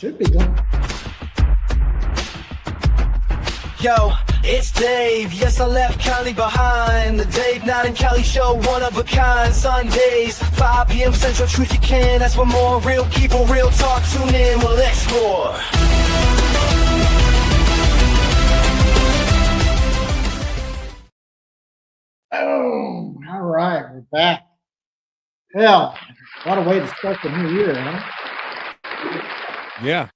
Should be good. Yo, it's Dave. Yes, I left Cali behind. The Dave Not in Cali show, one of a kind. Sundays, 5 p.m. Central. Truth you can. That's for more real people, real talk. Tune in, we'll explore. Oh, all right, we're back. Well, what a way to start the new year, huh? Yeah.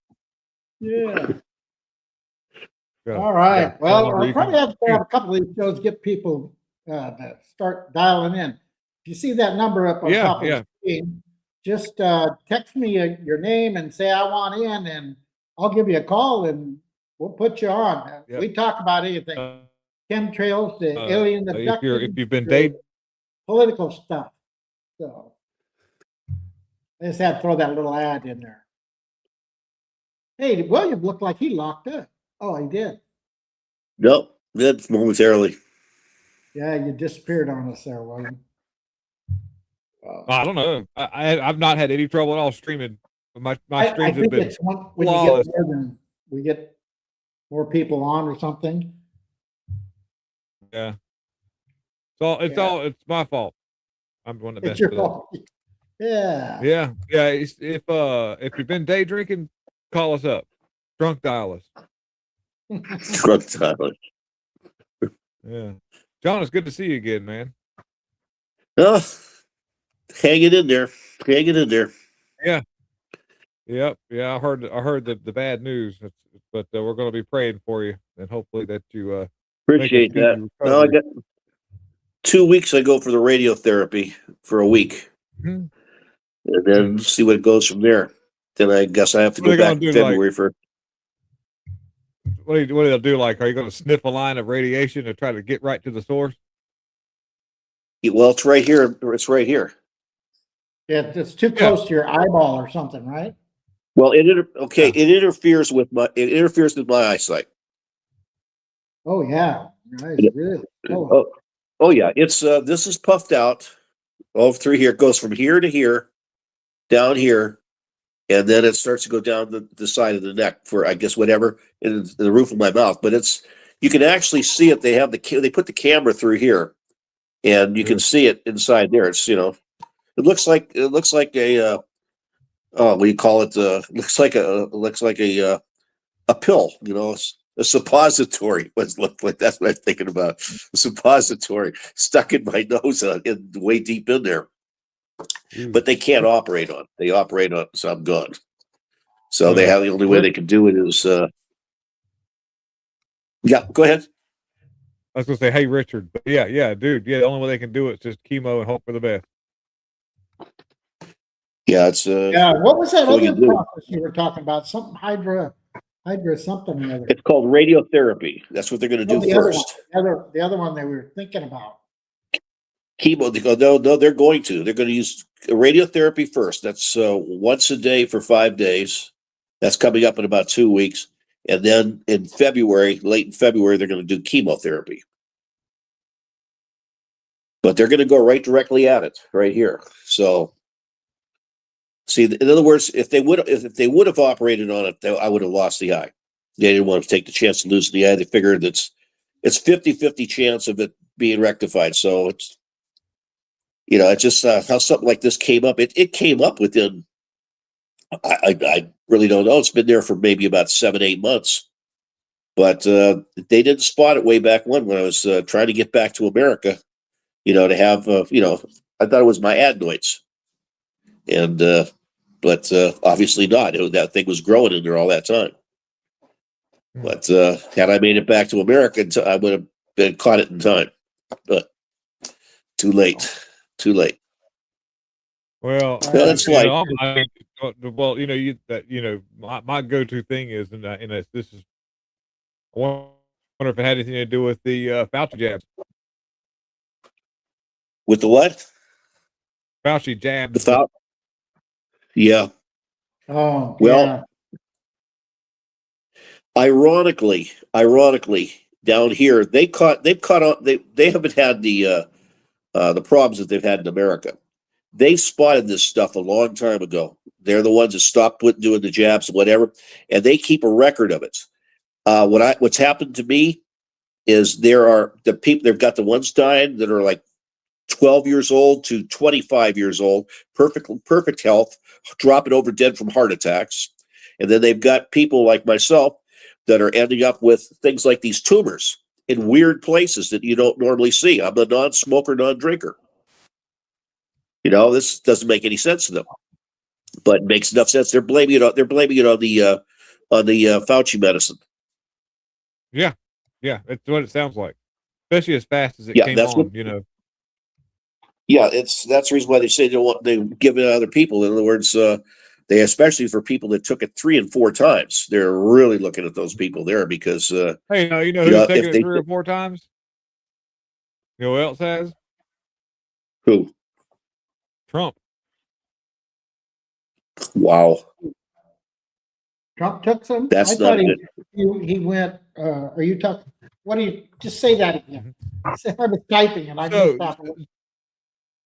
Yeah. Yeah. All right. Yeah. Well, Well, I'll you probably can- have to have a couple of these shows, get people to start dialing in. If you see that number up on Yeah, top of yeah. the screen, just text me your name and say I want in, and I'll give you a call and we'll put you on. Yeah. We talk about anything. Uh, Chemtrails, the alien if you've been abduction, dating, political stuff. So I just had to throw that little ad in there. Hey, William looked like he locked up. Oh, he did. Nope, that's momentarily. Yeah, you disappeared on us there, William. I don't know. I've not had any trouble at all streaming. My I streams have think been it's when you flawless. get more than we get more people on or something. Yeah. So it's my fault. I'm the one that It's messed your it up. fault. Yeah. Yeah. If you've been day drinking, call us up. Drunk dial us. Drug Tyler. Yeah. John, it's good to see you again, man. Oh, hang it in there. Hang it in there. Yeah. Yep. Yeah. I heard the bad news, but we're going to be praying for you, and hopefully that you Appreciate make a that. speedy No, I recovery. got 2 weeks. I go for the radiotherapy for a week, Mhm. and then see what goes from there. Then I guess I have to What are go they back gonna in do, February for. What do they do? Like, are you going to sniff a line of radiation to try to get right to the source? Well, it's right here. It's right here. Yeah, it's too close to your eyeball or something, right? Well, it interferes with my eyesight. Oh yeah. Nice, really. Oh yeah, it's this is puffed out all through here. It goes from here to here, down here, and then it starts to go down the side of the neck for I guess whatever in the roof of my mouth. But you can actually see it. They put the camera through here, and you can see it inside there. It's it looks like a what do you call it? Looks like a pill. It's a suppository. What's look like? That's what I'm thinking about. A suppository stuck in my nose, way deep in there. But they can't operate on. They operate on, so I'm gone. So they have the only way they can do it is. Yeah, go ahead. I was going to say, hey, Richard. But yeah, dude. Yeah, the only way they can do it is just chemo and hope for the best. Yeah, it's. Yeah, what was that what you other do. process you were talking about? Something hydra something or other. It's called radiotherapy. That's what they're going to do the other first. one, the other one they were thinking about. Chemo. They go, no, they're going to. They're going to use radiotherapy first. That's once a day for 5 days. That's coming up in about 2 weeks. And then in February, late in February, they're going to do chemotherapy. But they're going to go right directly at it, right here. So, see, in other words, if they would have operated on it, I would have lost the eye. They didn't want to take the chance of losing the eye. They figured it's 50-50 chance of it being rectified. So it's it's just how something like this came up. It came up within. I really don't know. It's been there for maybe about 7-8 months, but they didn't spot it way back when I was trying to get back to America. To have I thought it was my adenoids, and but obviously not. That thing was growing in there all that time. But had I made it back to America, I would have been caught it in time. But too late. Too late. Well, that's like. My go-to thing is, and this is. I wonder if it had anything to do with the Fauci jabs. With the what? Fauci jabs. Yeah. Oh, well. Yeah. Ironically, down here they've caught on. They haven't had the problems that they've had in America. They spotted this stuff a long time ago. They're the ones that stopped doing the jabs and whatever, and they keep a record of it. What's happened to me is there are the people, they've got the ones dying that are like 12 years old to 25 years old, perfect health, dropping over dead from heart attacks. And then they've got people like myself that are ending up with things like these tumors in weird places that you don't normally see. I'm a non-smoker, non-drinker. You know, this doesn't make any sense to them, but it makes enough sense. They're blaming it on the Fauci medicine. Yeah, yeah, that's what it sounds like, especially as fast as it Yeah, came that's on. what- You know, Yeah, that's the reason why they say they give it to other people. In other words, they especially for people that took it 3 and 4 times, they're really looking at those people there because hey, you know you who's know, taken if it they 3 or 4 times? You know who else has? who Trump. wow, Trump took some? That's I thought not good. he went, are you talking, what do you, just say that again. I was typing and I So, missed that one.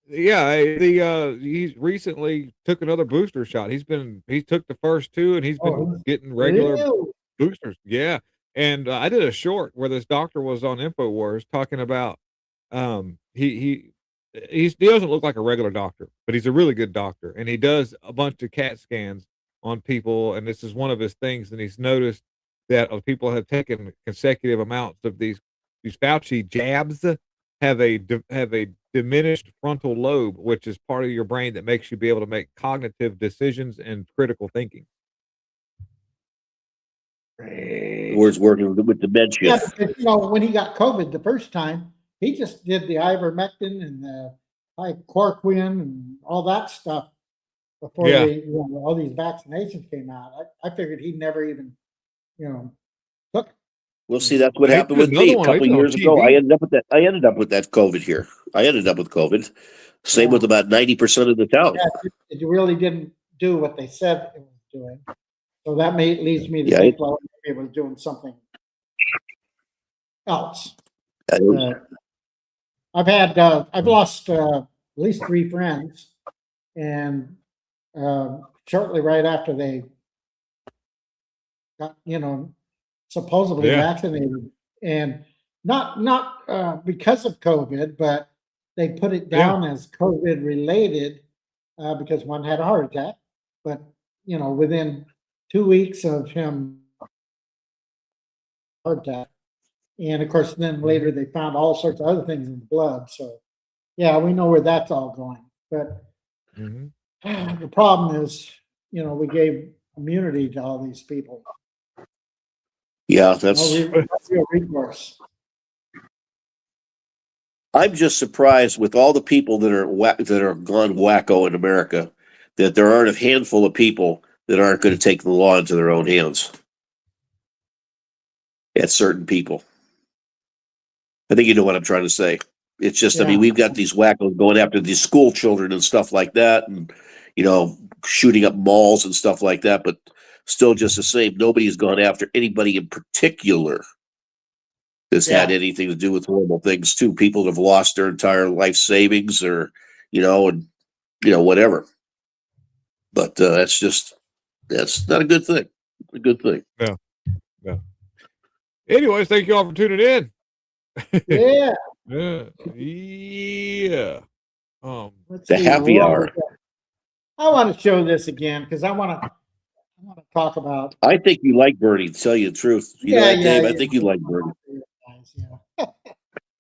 yeah, he recently took another booster shot. He took the first 2, and he's been Oh, getting regular Ew. boosters. Yeah, and I did a short where this doctor was on InfoWars talking about he doesn't look like a regular doctor, but he's a really good doctor, and he does a bunch of CAT scans on people, and this is one of his things. And he's noticed that people have taken consecutive amounts of these Fauci jabs have a diminished frontal lobe, which is part of your brain that makes you be able to make cognitive decisions and critical thinking. Words working with dementia. Yeah, because, when he got COVID the first time, he just did the ivermectin and the chloroquine and all that stuff before Yeah. all these vaccinations came out. I figured he never even, took it. We'll see. That's what They happened did with me another a one, couple I of think, on years ago. TV. I ended up with that COVID here. I ended up with COVID. Same Yeah. with about 90% of the town. Yeah, it really didn't do what they said it was doing. So that leads me to Yeah, think, well, maybe it was doing something else. I don't- I've lost at least 3 friends, and shortly right after they got, supposedly Yeah. vaccinated, and not because of COVID, but they put it down as COVID related because one had a heart attack, but within 2 weeks of him heart attack. And of course, then later they found all sorts of other things in the blood. So, yeah, we know where that's all going. But the problem is, we gave immunity to all these people. Yeah, No real recourse. I'm just surprised with all the people that are gone wacko in America that there aren't a handful of people that aren't going to take the law into their own hands. At certain people. I think you know what I'm trying to say. It's just, I mean, we've got these wackos going after these school children and stuff like that, and shooting up malls and stuff like that. But still, just the same, nobody's gone after anybody in particular that's had anything to do with horrible things too. People have lost their entire life savings, or whatever. But that's not a good thing. A good thing. Yeah. Yeah. Anyways, thank you all for tuning in. Yeah. Yeah. The happy hour. I want to show this again because I want to talk about. I think you like Bernie, to tell you the truth. You know that, Dave? I think you like Bernie.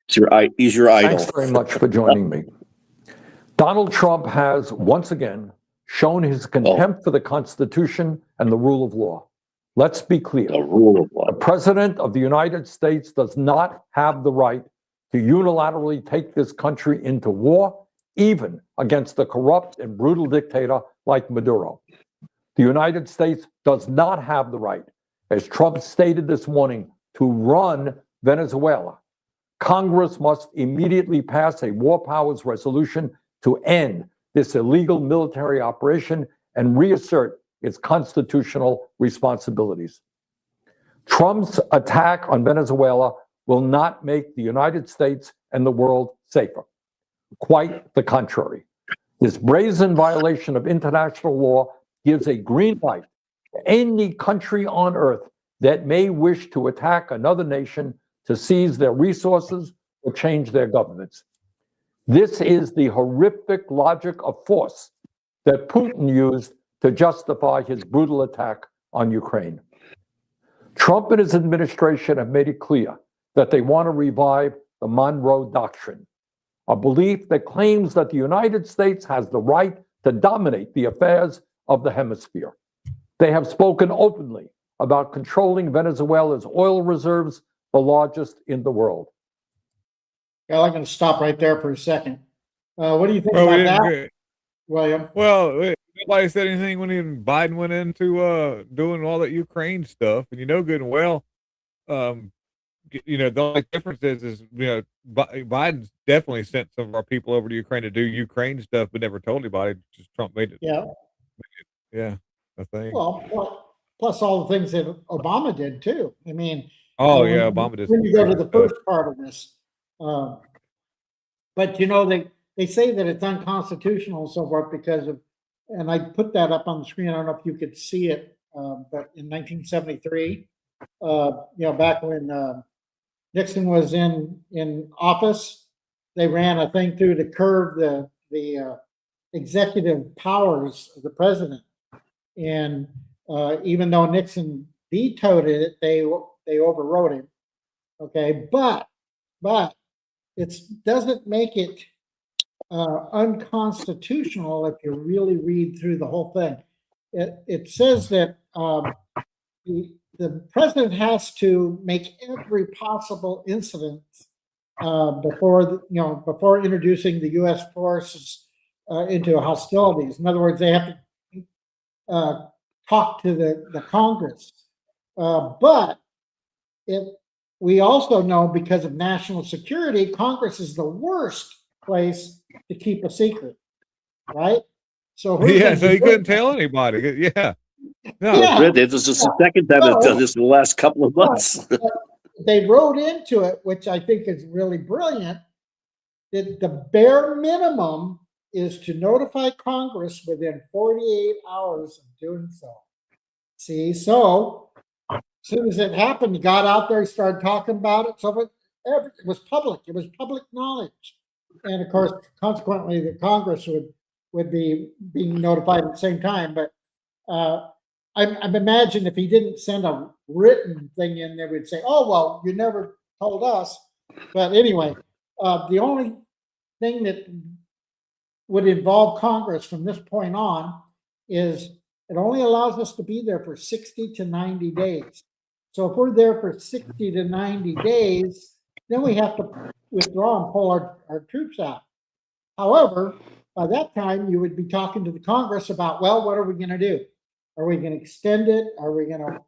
He's your idol. Thanks very much for joining me. Donald Trump has once again shown his contempt for the Constitution and the rule of law. Let's be clear. The rule of law. The President of the United States does not have the right to unilaterally take this country into war, even against a corrupt and brutal dictator like Maduro. The United States does not have the right, as Trump stated this morning, to run Venezuela. Congress must immediately pass a war powers resolution to end this illegal military operation and reassert its constitutional responsibilities. Trump's attack on Venezuela will not make the United States and the world safer. Quite the contrary. This brazen violation of international law gives a green light to any country on earth that may wish to attack another nation to seize their resources or change their governments. This is the horrific logic of force that Putin used to justify his brutal attack on Ukraine. Trump and his administration have made it clear that they want to revive the Monroe Doctrine, a belief that claims that the United States has the right to dominate the affairs of the hemisphere. They have spoken openly about controlling Venezuela's oil reserves, the largest in the world. Yeah, I'm going to stop right there for a second. What do you think Well, we about didn't that, William? Well, nobody said anything when even Biden went into doing all that Ukraine stuff, and good and well, the only difference is Biden's definitely sent some of our people over to Ukraine to do Ukraine stuff, but never told anybody. Just Trump made it. Yeah. I think. Well, plus all the things that Obama did too. I mean, Oh when, yeah, Obama did. When you go to the first part of this, but they say that it's unconstitutional and so forth because of, and I put that up on the screen. I don't know if you could see it, but in 1973, back when Nixon was in office, they ran a thing through to curb the executive powers of the president, and even though Nixon vetoed it, they overrode him. Okay, but it doesn't make it unconstitutional if you really read through the whole thing. It says that the president has to make every possible incident before introducing the U.S. forces into hostilities. In other words, they have to talk to the Congress. But we also know, because of national security, Congress is the worst place to keep a secret, right? So so he couldn't tell anybody. Yeah. No. Yeah. This is the second time I've done this in the last couple of months. They wrote into it, which I think is really brilliant, that the bare minimum is to notify Congress within 48 hours of doing so. See, so as soon as it happened, he got out there, he started talking about it. So it was public. It was public knowledge. And of course, consequently, the Congress would be being notified at the same time. But I'm imagining if he didn't send a written thing in, they would say, "Oh, well, you never told us." But anyway, the only thing that would involve Congress from this point on is it only allows us to be there for 60 to 90 days. So if we're there for 60 to 90 days, then we have to withdraw and pull our troops out. However, by that time, you would be talking to the Congress about, well, what are we going to do? Are we going to extend it? Are we going to,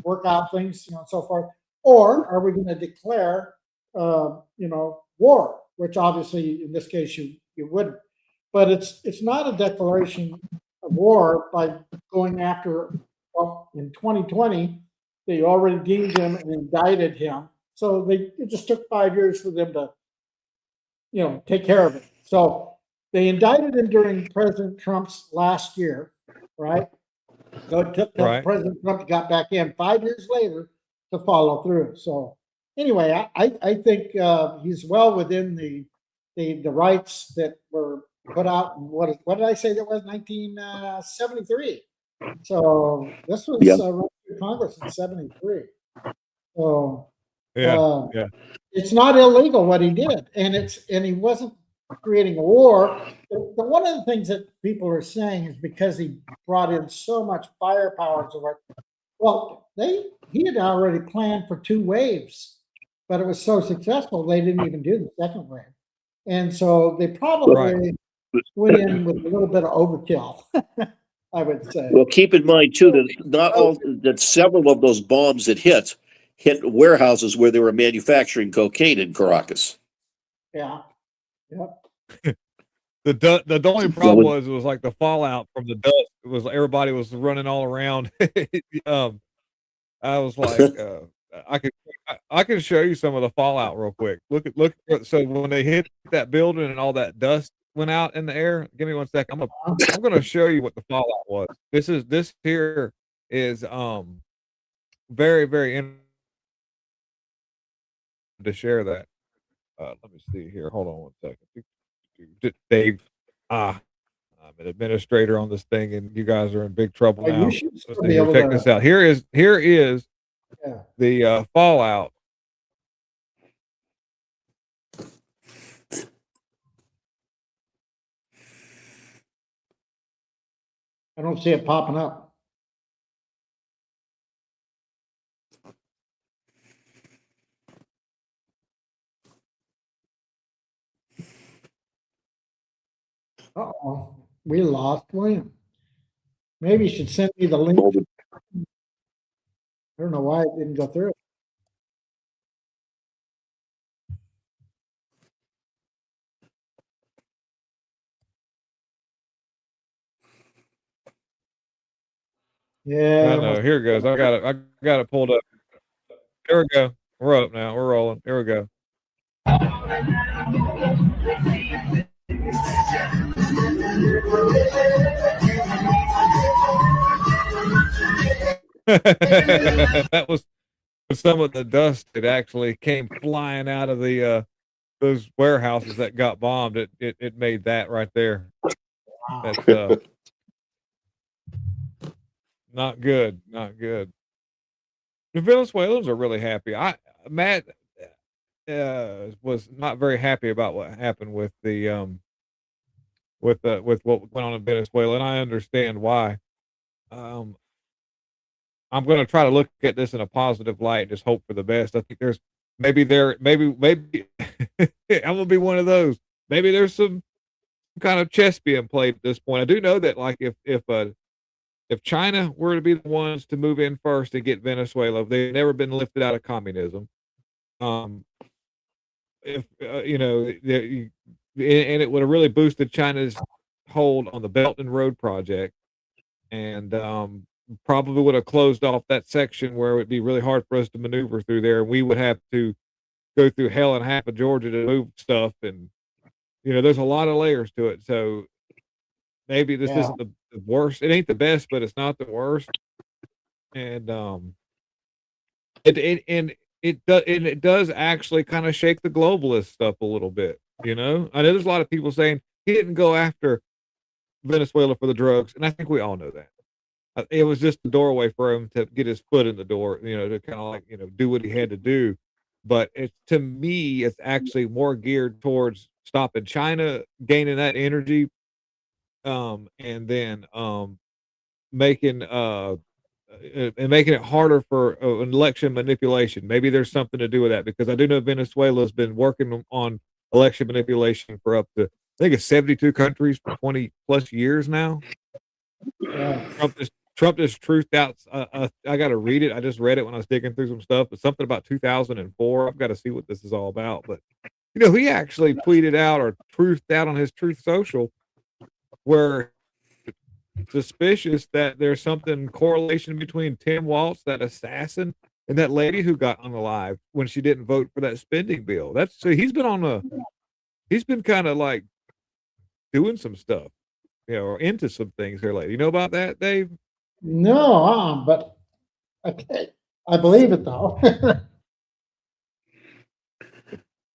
work out things, and so forth? Or are we going to declare, war? Which obviously, in this case, you wouldn't. But it's not a declaration of war by going after. Well, in 2020, they already deemed him and indicted him. So it just took 5 years for them to, take care of it. So they indicted him during President Trump's last year, right? So it took President Trump got back in 5 years later to follow through. So anyway, I think he's well within the rights that were put out. What did I say that was 1973? So this was Congress in 73. So it's not illegal what he did, and he wasn't creating a war. But one of the things that people are saying is because he brought in so much firepower to work. Well, he had already planned for 2 waves, but it was so successful they didn't even do the second wave, and so they probably went in with a little bit of overkill. I would say. Well, keep in mind too that several of those bombs that hit warehouses where they were manufacturing cocaine in Caracas. Yeah. Yep. The only problem was like the fallout from the dust. It was everybody was running all around. I was like, I can show you some of the fallout real quick. Look. So when they hit that building and all that dust went out in the air? Give me 1 second. I'm gonna show you what the fallout was. This here is very, very interesting to share that. Let me see here. Hold on 1 second. Dave, I'm an administrator on this thing, and you guys are in big trouble Well, now. you should Let's still see be here. able Check to. this out. Here is Yeah. the fallout. I don't see it popping up. Uh-oh, we lost William. Maybe you should send me the link. Hold it. I don't know why it didn't go through. Yeah. I know. Here it goes. I got it pulled up. Here we go. We're up now. We're rolling. Here we go. That was some of the dust that actually came flying out of the those warehouses that got bombed. It made that right there. That's not good. Not good. The Venezuelans are really happy. Matt was not very happy about what happened with the with what went on in Venezuela, and I understand why. Um, I'm going to try to look at this in a positive light and just hope for the best. I think there's maybe I'm going to be one of those. Maybe there's some kind of chess being played at this point. I do know that, like, if China were to be the ones to move in first and get Venezuela, they've never been lifted out of communism. If you know, and it would have really boosted China's hold on the Belt and Road project, and probably would have closed off that section where it would be really hard for us to maneuver through there, and we would have to go through hell and half of Georgia to move stuff, and there's a lot of layers to it. So maybe this isn't the worst. It ain't the best, but it's not the worst. And it does actually kind of shake the globalist stuff a little bit. I know there's a lot of people saying he didn't go after Venezuela for the drugs, and I think we all know that. It was just the doorway for him to get his foot in the door, to kind of like, do what he had to do. But to me, it's actually more geared towards stopping China gaining that energy, and then making making it harder for an election manipulation. Maybe there's something to do with that, because I do know Venezuela's been working on election manipulation for up to, I think it's 72 countries for 20 plus years now. Yeah. Trump just truthed out. I got to read it. I just read it when I was digging through some stuff, but something about 2004. I've got to see what this is all about. But he actually tweeted out or truthed out on his Truth Social where suspicious that there's something correlation between Tim Walz, that assassin, and that lady who got unalived when she didn't vote for that spending bill. So he's been kind of like doing some stuff, or into some things here lately. You know about that, Dave? No, but okay, I believe it though.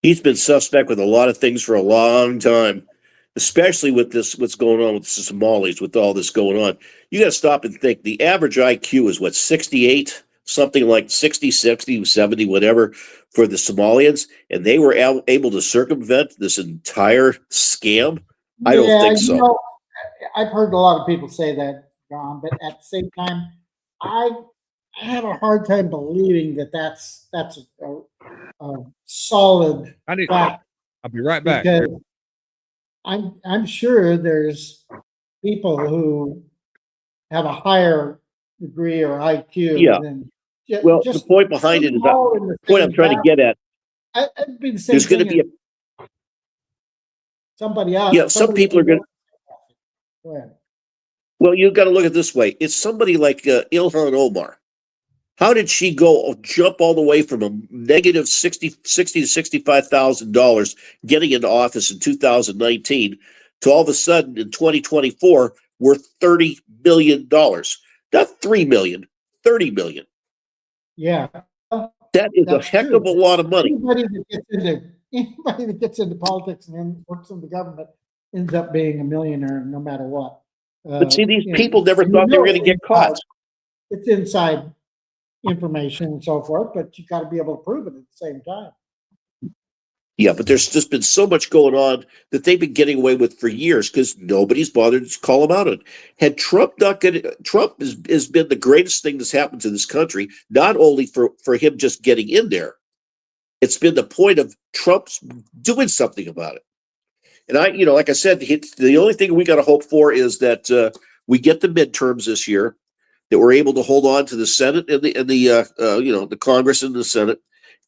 He's been suspect with a lot of things for a long time, especially with what's going on with the Somalis, with all this going on. You got to stop and think. The average IQ is what, 68, something like 60, 70, whatever, for the Somalians, and they were able to circumvent this entire scam. I don't think so. I've heard a lot of people say that, John, but at the same time, I have a hard time believing that that's a solid fact. I'll be right back. Because I'm sure there's people who have a higher degree or IQ than. Well, the point behind it is the point I'm trying to get at. I'd be the same. There's going to be somebody else. Yeah, some people are going to. Go ahead. Well, you've got to look at it this way. It's somebody like Ilhan Omar. How did she jump all the way from a negative $60,000 to $65,000 getting into office in 2019 to all of a sudden in 2024 worth $30 million. Not 3 million, 30 million. Yeah. That is a That's heck true. of a lot of money. Anybody that gets into politics and then works in the government ends up being a millionaire no matter what. But see, these And- people never and thought they were it's going to get caught. It's inside information and so forth, but you got to be able to prove it at the same time. Yeah, but there's just been so much going on that they've been getting away with for years because nobody's bothered to call them out on it. Had Trump not Trump has been the greatest thing that's happened to this country, not only for him just getting in there, it's been the point of Trump's doing something about it. And like I said, the only thing we got to hope for is that we get the midterms this year, that we're able to hold on to the Senate and the Congress and the Senate,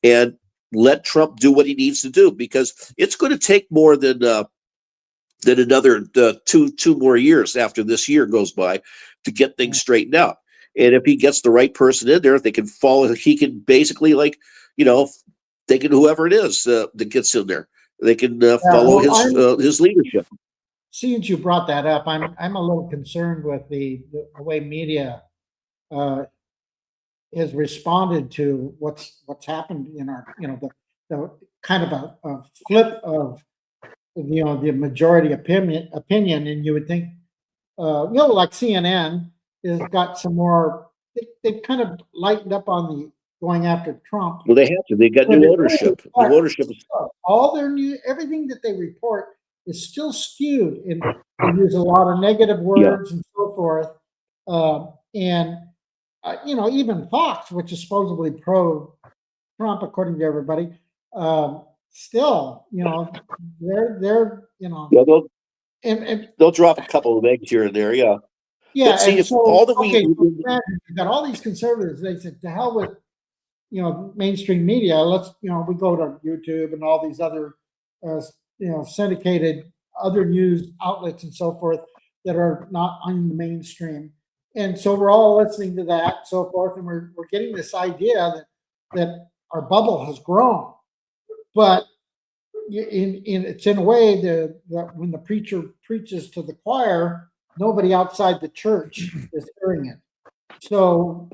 and let Trump do what he needs to do, because it's going to take more than another two more years after this year goes by to get things straightened out. And if he gets the right person in there, they can follow. He can basically, they can, whoever it is that gets in there, they can follow his leadership. Since you brought that up, I'm a little concerned with the way media has responded to what's happened in our, the kind of a flip of, the majority opinion, and you would think, like CNN has got some more, they've kind of lightened up on the going after Trump. Well, they have to. They got new ownership. New ownership. All their everything that they report is still skewed, and they use a lot of negative words and so forth. Even Fox, which is supposedly pro-Trump, according to everybody, still, they're they'll drop a couple of eggs here and there, yeah. Yeah, but see, and so all that you've got all these conservatives. They said, to hell with mainstream media. Let's we go to YouTube and all these other syndicated other news outlets and so forth that are not on the mainstream. And so we're all listening to that and so forth, and we're getting this idea that our bubble has grown. But it's in a way that when the preacher preaches to the choir, nobody outside the church is hearing it. So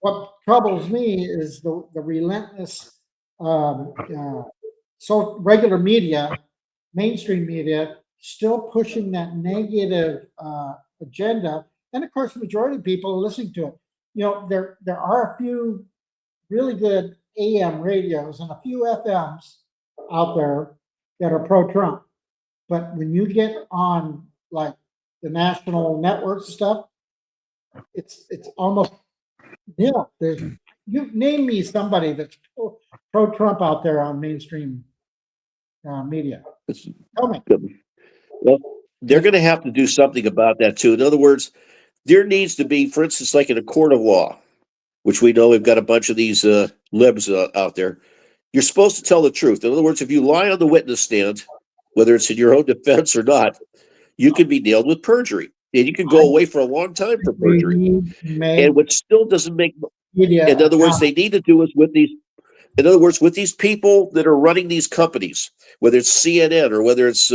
what troubles me is the relentless, so regular media, mainstream media, still pushing that negative agenda. And of course, the majority of people are listening to it. There are a few really good AM radios and a few FMs out there that are pro-Trump. But when you get on like the national networks stuff, it's almost you name me somebody that's pro-Trump out there on mainstream media. Tell me. Well, they're going to have to do something about that too. In other words, there needs to be, for instance, like in a court of law, which we know we've got a bunch of these libs out there. You're supposed to tell the truth. In other words, if you lie on the witness stand, whether it's in your own defense or not, you can be nailed with perjury, and you can go away for a long time for perjury. And what still doesn't make, in other words, they need to do is with these people that are running these companies, whether it's CNN or whether it's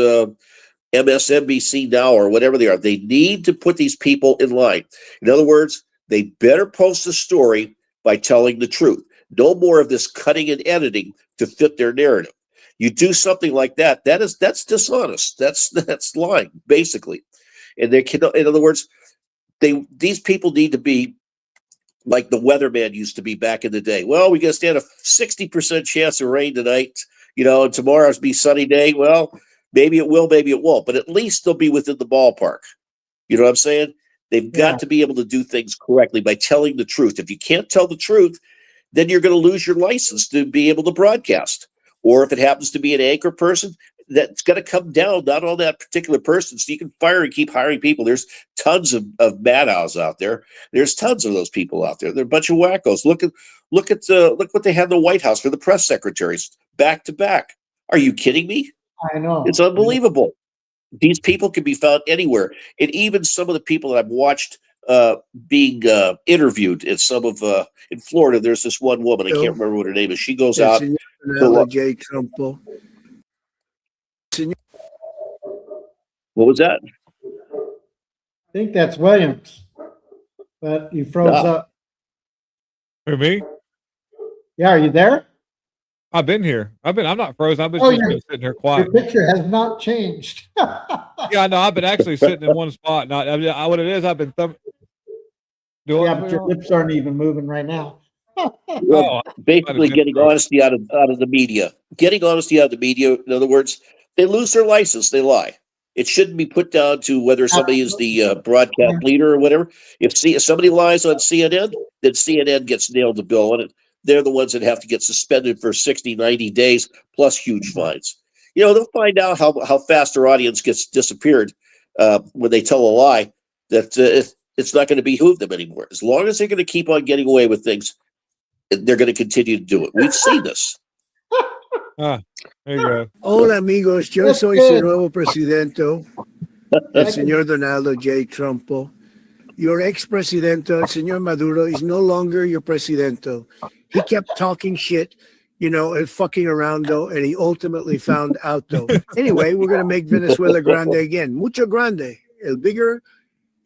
MSNBC now or whatever they are, they need to put these people in line. In other words, they better post a story by telling the truth. No more of this cutting and editing to fit their narrative. You do something like that, that's dishonest. That's lying, basically. And they can, in other words, these people need to be like the weatherman used to be back in the day. Well, we got to stand a 60% chance of rain tonight, and tomorrow's be sunny day. Well, maybe it will, maybe it won't, but at least they'll be within the ballpark. You know what I'm saying? They've got to be able to do things correctly by telling the truth. If you can't tell the truth, then you're going to lose your license to be able to broadcast. Or if it happens to be an anchor person, that's going to come down, not on that particular person. So you can fire and keep hiring people. There's tons of mad owls out there. There's tons of those people out there. They're a bunch of wackos. Look what they had in the White House for the press secretaries, back to back. Are you kidding me? I know. It's unbelievable. These people can be found anywhere. And even some of the people that I've watched being interviewed in some of in Florida, there's this one woman, I can't remember what her name is. She goes out. What What was that? I think that's Williams, but you froze Ah. up. Who, me? Yeah, are you there? I've been here. I'm not frozen. I've been Oh, just yeah. been sitting here Your quiet. picture has not changed. Yeah, I know. I've been actually sitting in one spot. Not what it is. I've been doing. Yeah, but your lips aren't even moving right now. Well, Oh, basically getting honesty out of the media. Getting honesty out of the media. In other words, they lose their license. They lie. It shouldn't be put down to whether somebody is the broadcast leader or whatever. If somebody lies on CNN, then CNN gets nailed the bill, and they're the ones that have to get suspended for 60, 90 days plus huge fines. You know, they'll find out how fast their audience gets disappeared when they tell a lie that it's not going to behoove them anymore. As long as they're going to keep on getting away with things, they're going to continue to do it. We've seen this. There you go. Hola amigos, yo That's soy good. su nuevo presidente, el señor Donaldo J. Trumpo. Your ex-presidente, el señor Maduro, is no longer your presidente. He kept talking shit, you know, and fucking around though, and he ultimately found out though. Anyway, we're going to make Venezuela grande again. Mucho grande. El bigger,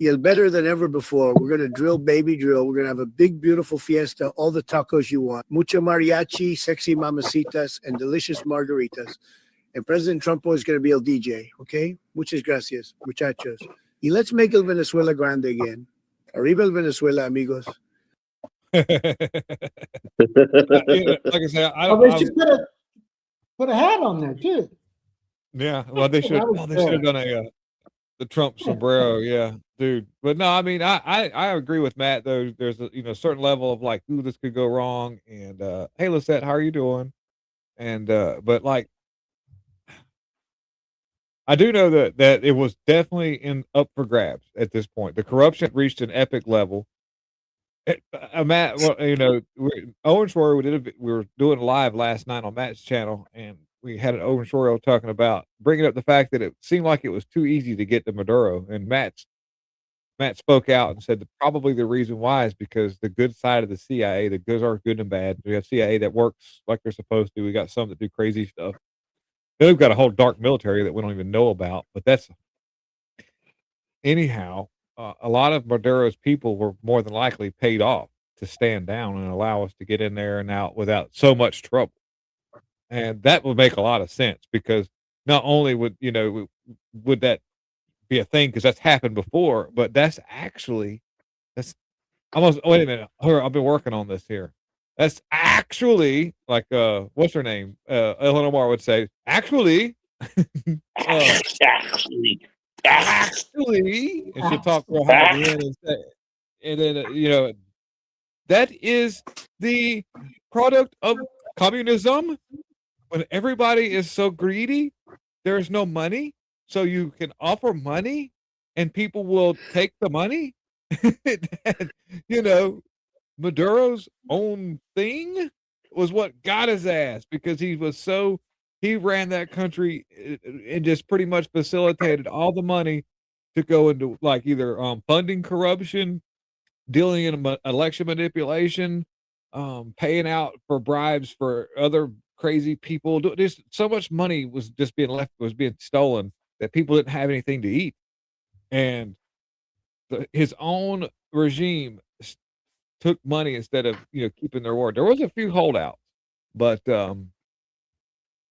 el better than ever before. We're going to drill, baby drill. We're going to have a big, beautiful fiesta, all the tacos you want. Mucho mariachi, sexy mamacitas, and delicious margaritas. And President Trump is going to be el DJ, okay? Muchas gracias, muchachos. Y let's make el Venezuela grande again. Arriba el Venezuela, amigos. Like I said, Oh, they should put a hat on there too. yeah. Well, they should. That was Oh, they should have cool. done the Trump sombrero. Yeah, dude. But no, I mean, I agree with Matt though. There's a certain level of like, ooh, this could go wrong. And hey, Lisette, how are you doing? And but like, I do know that it was definitely up for grabs at this point. The corruption reached an epic level. Matt, well, Owen Shroyer, we were doing live last night on Matt's channel, and we had an Owen Shroyer talking about bringing up the fact that it seemed like it was too easy to get to Maduro, and Matt spoke out and said that probably the reason why is because the good side of the CIA, the goods are good and bad. We have CIA that works like they're supposed to. We got some that do crazy stuff. Then we've got a whole dark military that we don't even know about. But that's anyhow. A lot of Maduro's people were more than likely paid off to stand down and allow us to get in there and out without so much trouble. And that would make a lot of sense because not only would that be a thing because that's happened before, but that's almost. Wait a minute, I've been working on this here. That's actually like what's her name? Eleanor Omar would say, actually. Actually, and she'll talk real high at the end and say, and then that is the product of communism. When everybody is so greedy, there's no money, so you can offer money, and people will take the money. Maduro's own thing was what got his ass because he ran that country and just pretty much facilitated all the money to go into like either funding corruption, dealing in election manipulation, paying out for bribes for other crazy people. Just so much money was just being stolen that people didn't have anything to eat, and his own regime took money instead of keeping their word. There was a few holdouts, but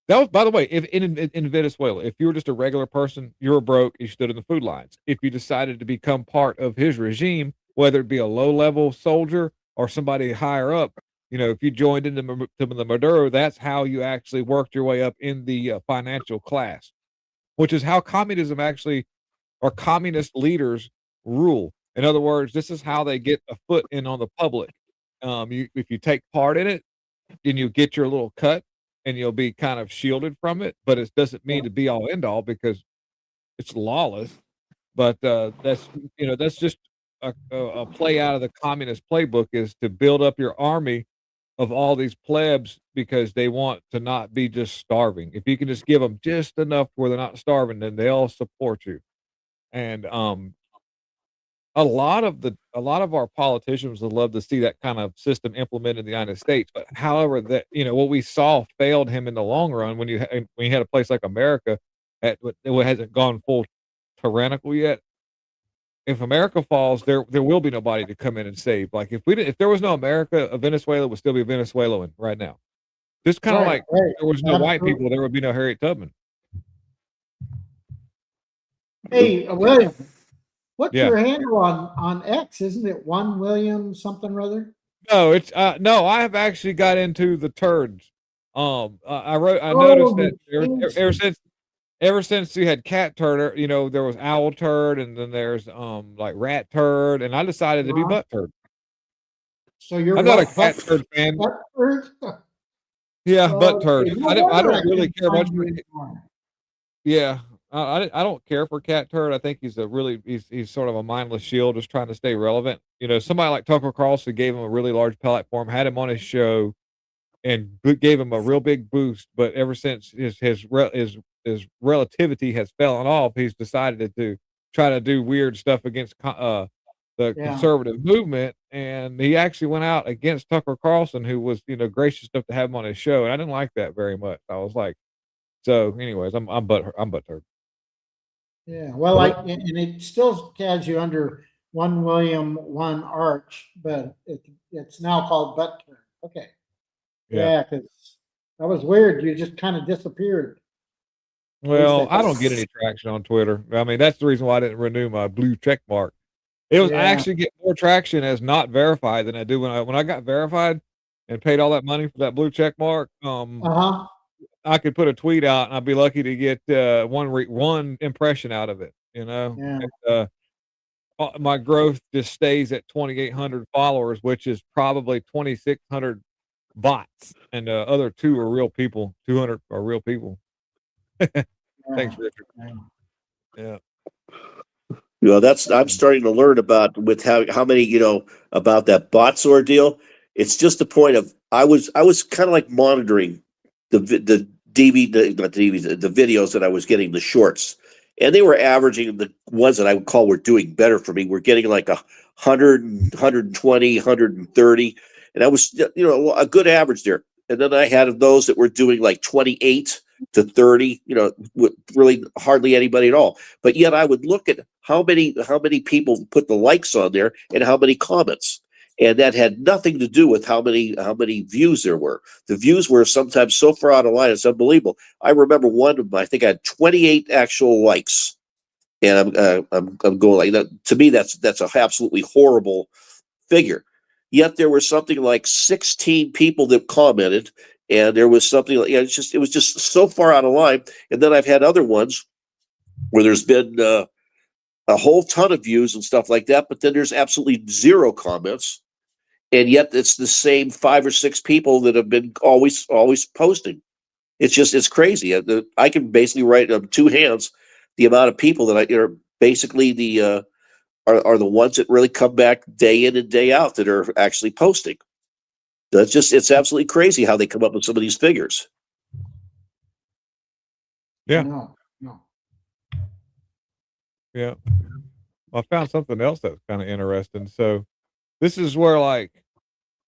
that was, by the way, if in Venezuela, if you were just a regular person, you were broke, you stood in the food lines. If you decided to become part of his regime, whether it be a low-level soldier or somebody higher up, if you joined into the Maduro, that's how you actually worked your way up in the financial class, which is how communism actually, or communist leaders rule. In other words, this is how they get a foot in on the public. If you take part in it, then you get your little cut and you'll be kind of shielded from it, but it doesn't mean to be all end all because it's lawless. But that's just a play out of the communist playbook is to build up your army of all these plebs because they want to not be just starving. If you can just give them just enough where they're not starving, then they'll support you. And a lot of our politicians would love to see that kind of system implemented in the United States. But however, that what we saw failed him in the long run when you had a place like America it hasn't gone full tyrannical yet. If America falls, there will be nobody to come in and save. Like if there was no America, Venezuela would still be Venezuelan right now. Just kind of Right, like right. if there was no white Absolutely. people, there would be no Harriet Tubman. Hey, William, what's Yeah. your handle on X? Isn't it 1 William something or other? No, it's no. I have actually got into the turds. I noticed Oh, that you ever since you had cat turd, there was owl turd, and then there's like rat turd, and I decided to be uh, butt turd. so you're I'm not a what? cat turd fan. Butt? Yeah, butt Okay, turd. no I wonder I don't really couldn't care much find you for. anymore. Yeah, I don't care for cat turd. I think he's sort of a mindless shield, just trying to stay relevant. Somebody like Tucker Carlson gave him a really large platform, had him on his show, and gave him a real big boost. But ever since his relativity has fallen off, he's decided to try to do weird stuff against the Yeah. conservative movement. And he actually went out against Tucker Carlson, who was gracious enough to have him on his show, and I didn't like that very much. I was like, so, anyways, I'm butthurt. Yeah, well, and it still has you under 1 William, 1 Arch, but it's now called butt turn. Okay, Yeah. yeah, because that was weird. You just kind of disappeared. At least Well, I don't get any traction on Twitter. I mean, that's the reason why I didn't renew my blue check mark. I Yeah. actually get more traction as not verified than I do when I got verified and paid all that money for that blue check mark. Uh-huh. I could put a tweet out and I'd be lucky to get one impression out of it. Yeah. And, my growth just stays at 2,800 followers, which is probably 2,600 bots, and the other two are real people. 200 are real people. Thanks, Richard. Yeah. I'm starting to learn about with how many, about that bots ordeal. It's just the point of I was kind of like monitoring the DVD, not the DVD, the videos that I was getting, the shorts, and they were averaging, the ones that I would call were doing better for me. We're getting like 120, 130, and I was, a good average there. And then I had those that were doing like 28 to 30, with really hardly anybody at all. But yet I would look at how many people put the likes on there and how many comments. And that had nothing to do with how many views there were. The views were sometimes so far out of line, it's unbelievable. I remember one of them, I think I had 28 actual likes. And I'm going like that. To me, that's a absolutely horrible figure. Yet there were something like 16 people that commented, and there was something like, it was just so far out of line. And then I've had other ones where there's been a whole ton of views and stuff like that, but then there's absolutely zero comments, and yet it's the same 5 or 6 people that have been always posting. It's crazy. I can basically write on 2 hands the amount of people that are basically the are the ones that really come back day in and day out that are actually posting. It's absolutely crazy how they come up with some of these figures. Yeah. No. Yeah. I found something else that's kind of interesting. So this is where, like,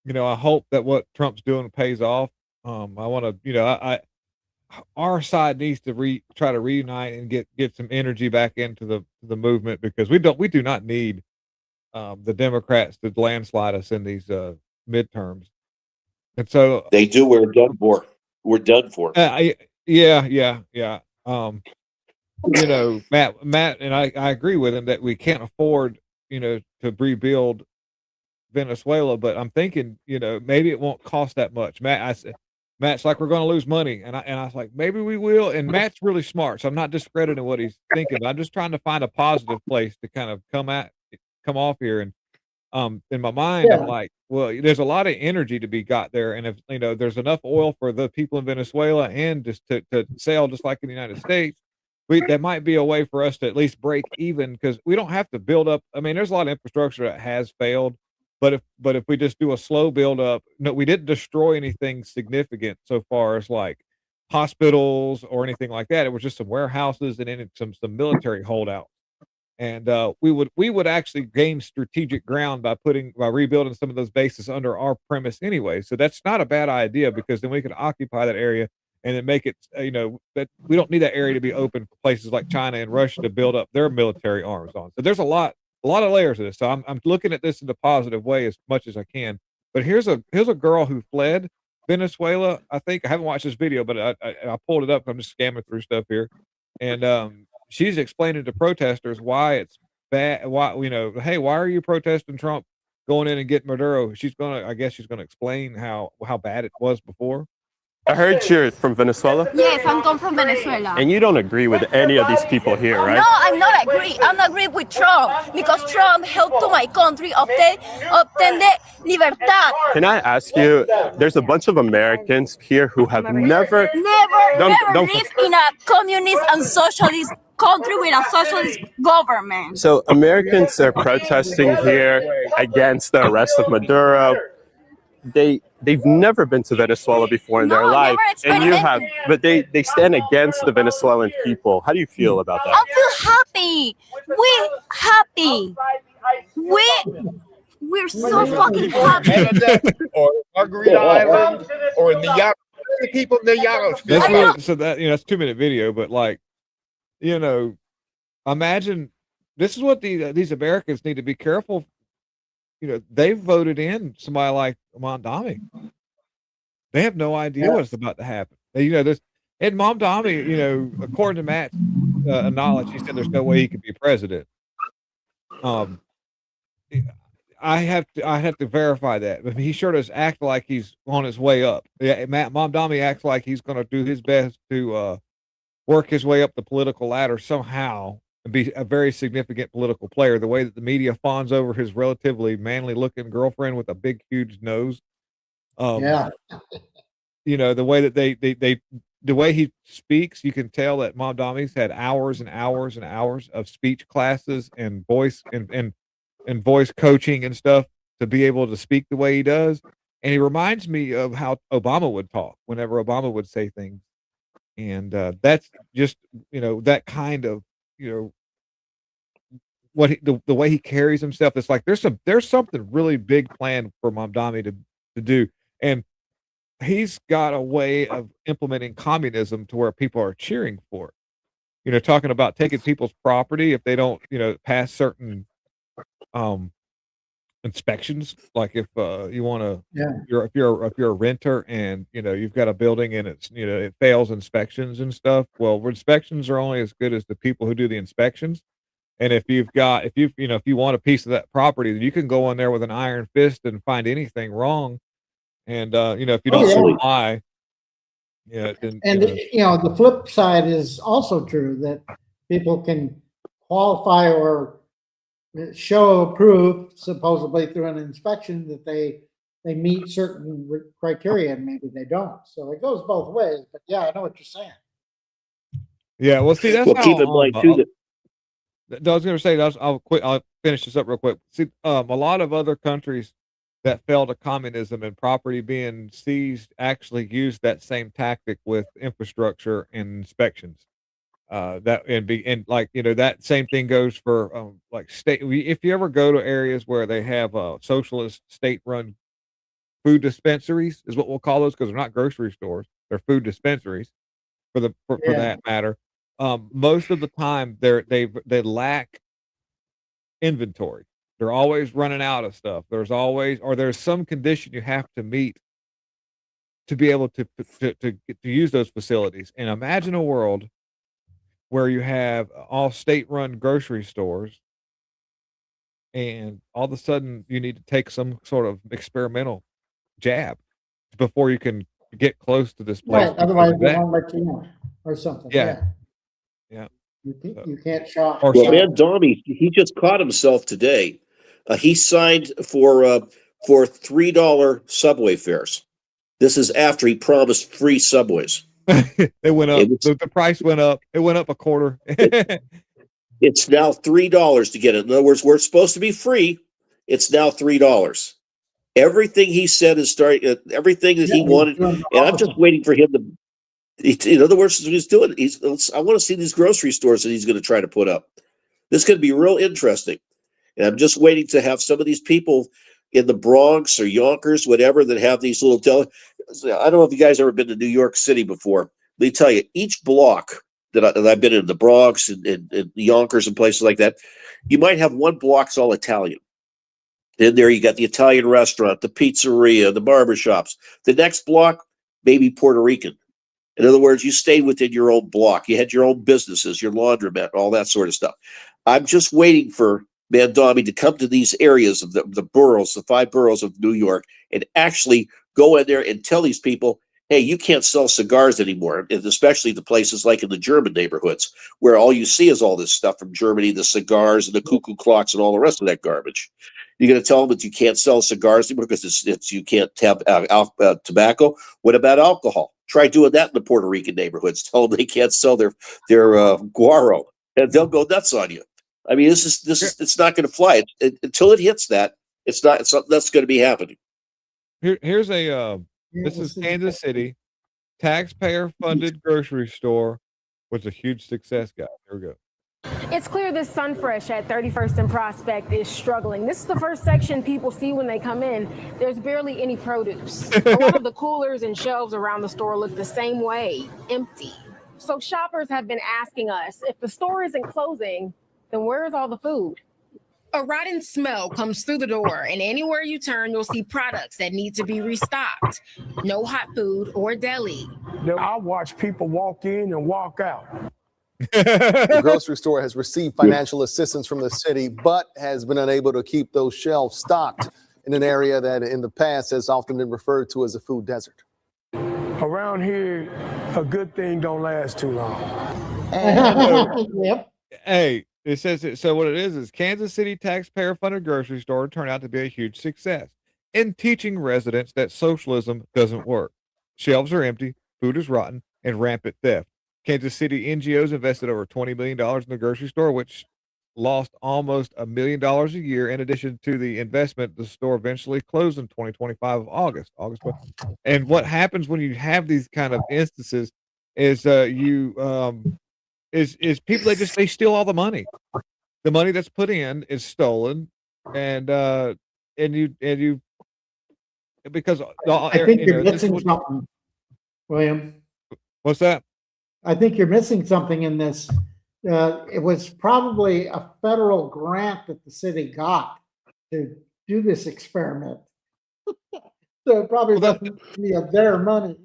I hope that what Trump's doing pays off. I want to, our side needs to try to reunite and get some energy back into the movement, because we do not need the Democrats to landslide us in these midterms. And so They do. We're done for. We're done for. Yeah. Matt, and I agree with him that we can't afford, to rebuild Venezuela, but I'm thinking, maybe it won't cost that much. Matt's like, we're going to lose money. And I was like, maybe we will. And Matt's really smart. So I'm not discrediting what he's thinking, but I'm just trying to find a positive place to kind of come off here. And, in my mind, I'm like, well, there's a lot of energy to be got there. And if, there's enough oil for the people in Venezuela and just to sell, just like in the United States, that might be a way for us to at least break even, because we don't have to build up. I mean, there's a lot of infrastructure that has failed, but if we just do a slow build up, no, we didn't destroy anything significant so far as like hospitals or anything like that. It was just some warehouses and then some military holdouts. And we would actually gain strategic ground by rebuilding some of those bases under our premise anyway. So that's not a bad idea, because then we could occupy that area and then make it, that we don't need that area to be open for places like China and Russia to build up their military arms on. So there's a lot of layers of this. So I'm looking at this in a positive way as much as I can. But here's a girl who fled Venezuela. I think I haven't watched this video, but I pulled it up. I'm just scamming through stuff here, and she's explaining to protesters why it's bad. Why hey, why are you protesting Trump going in and getting Maduro? I guess she's gonna explain how bad it was before. I heard you're from Venezuela. Yes, I'm come from Venezuela. And you don't agree with any of these people here, right? No, I'm not agree. I'm not agree with Trump because Trump helped to my country obtain the libertad. Can I ask you, there's a bunch of Americans here who have never lived in a communist and socialist country with a socialist government. So Americans are protesting here against the arrest of Maduro. They've never been to Venezuela before in their life, and you have, but they stand against the Venezuelan people. How do you feel about that? I feel happy. We're so fucking happy. Or Margarita Island, or Niagara. People in Niagara. That's really, so that that's a 2-minute video, but like, imagine this is what these Americans need to be careful. They voted in somebody like Mamdani. They have no idea what's about to happen. This and Mamdani, according to Matt's knowledge, he said there's no way he could be president. I have to verify that, but he sure does act like he's on his way up. Yeah, Mamdani acts like he's going to do his best to work his way up the political ladder somehow and be a very significant political player. The way that the media fawns over his relatively manly-looking girlfriend with a big, huge nose. The way that the way he speaks, you can tell that Mamdani's had hours and hours and hours of speech classes and voice and voice coaching and stuff to be able to speak the way he does. And he reminds me of how Obama would talk whenever Obama would say things. And that's just, that kind of, the way he carries himself. It's like there's something really big planned for Mamdani to do. And he's got a way of implementing communism to where people are cheering for it. Talking about taking people's property if they don't, pass certain inspections. Like if you want to, if you're a renter and you've got a building and it's it fails inspections and stuff. Well, inspections are only as good as the people who do the inspections. And if you want a piece of that property, then you can go in there with an iron fist and find anything wrong. And if you don't comply, then, the flip side is also true that people can qualify or show proof, supposedly through an inspection, that they meet certain criteria, and maybe they don't. So it goes both ways. But yeah, I know what you're saying. Yeah, well, see, that's keep in mind too that. I was going to say, I'll finish this up real quick. See, a lot of other countries that fell to communism and property being seized actually used that same tactic with infrastructure and inspections. That same thing goes for like state. If you ever go to areas where they have socialist state-run food dispensaries, is what we'll call those, because they're not grocery stores; they're food dispensaries. For that matter, most of the time they lack inventory. They're always running out of stuff. There's some condition you have to meet to be able to use those facilities. And imagine a world where you have all state-run grocery stores, and all of a sudden you need to take some sort of experimental jab before you can get close to this place. Right, otherwise they won't let you know, or something. Yeah. You can't shop. Well, Mamdani, he just caught himself today. He signed for $3 subway fares. This is after he promised free subways. It went up. The price went up. It went up a quarter. It's now $3 to get it. In other words, where it's supposed to be free, it's now $3. Everything he said is starting. Everything that he wanted, and I'm just waiting for him to. In other words, what he's doing. I want to see these grocery stores that he's going to try to put up. This is going to be real interesting, and I'm just waiting to have some of these people in the Bronx or Yonkers, whatever, that have these little. I don't know if you guys ever been to New York City before, Let me tell you, each block that I've been in, the Bronx and Yonkers and places like that, you might have one block's all Italian. Then there you got the Italian restaurant, the pizzeria, the barbershops. The next block, maybe Puerto Rican. In other words, you stayed within your own block. You had your own businesses, your laundromat, all that sort of stuff. I'm just waiting for Mandami to come to these areas of the boroughs, the 5 boroughs of New York, and actually go in there and tell these people, hey, you can't sell cigars anymore, and especially the places like in the German neighborhoods, where all you see is all this stuff from Germany, the cigars and the cuckoo clocks and all the rest of that garbage. You're going to tell them that you can't sell cigars anymore because it's you can't have tobacco. What about alcohol? Try doing that in the Puerto Rican neighborhoods. Tell them they can't sell their guaro, and they'll go nuts on you. I mean, this is it's not going to fly until it hits that. It's not that's going to be happening. Here's a this is Kansas City, taxpayer funded grocery store was a huge success, guys. Here we go. It's clear this Sunfresh at 31st and Prospect is struggling. This is the first section people see when they come in. There's barely any produce. A lot of the coolers and shelves around the store look the same way, empty. So shoppers have been asking us, if the store isn't closing, then where's all the food? A rotten smell comes through the door, and anywhere you turn, you'll see products that need to be restocked. No hot food or deli. I watch people walk in and walk out. The grocery store has received financial assistance from the city, but has been unable to keep those shelves stocked in an area that in the past has often been referred to as a food desert. Around here, a good thing don't last too long. Yep. Hey, it says it. So what it is Kansas City taxpayer funded grocery store turned out to be a huge success in teaching residents that socialism doesn't work. Shelves are empty, food is rotten, and rampant theft. Kansas City NGOs invested over $20 million in the grocery store, which lost almost $1 million a year. In addition to the investment, the store eventually closed in 2025 of August. And what happens when you have these kind of instances is is people they steal all the money. The money that's put in is stolen, and you because I think you're missing something, William. What's that? I think you're missing something in this. It was probably a federal grant that the city got to do this experiment. So it probably wasn't any of their money.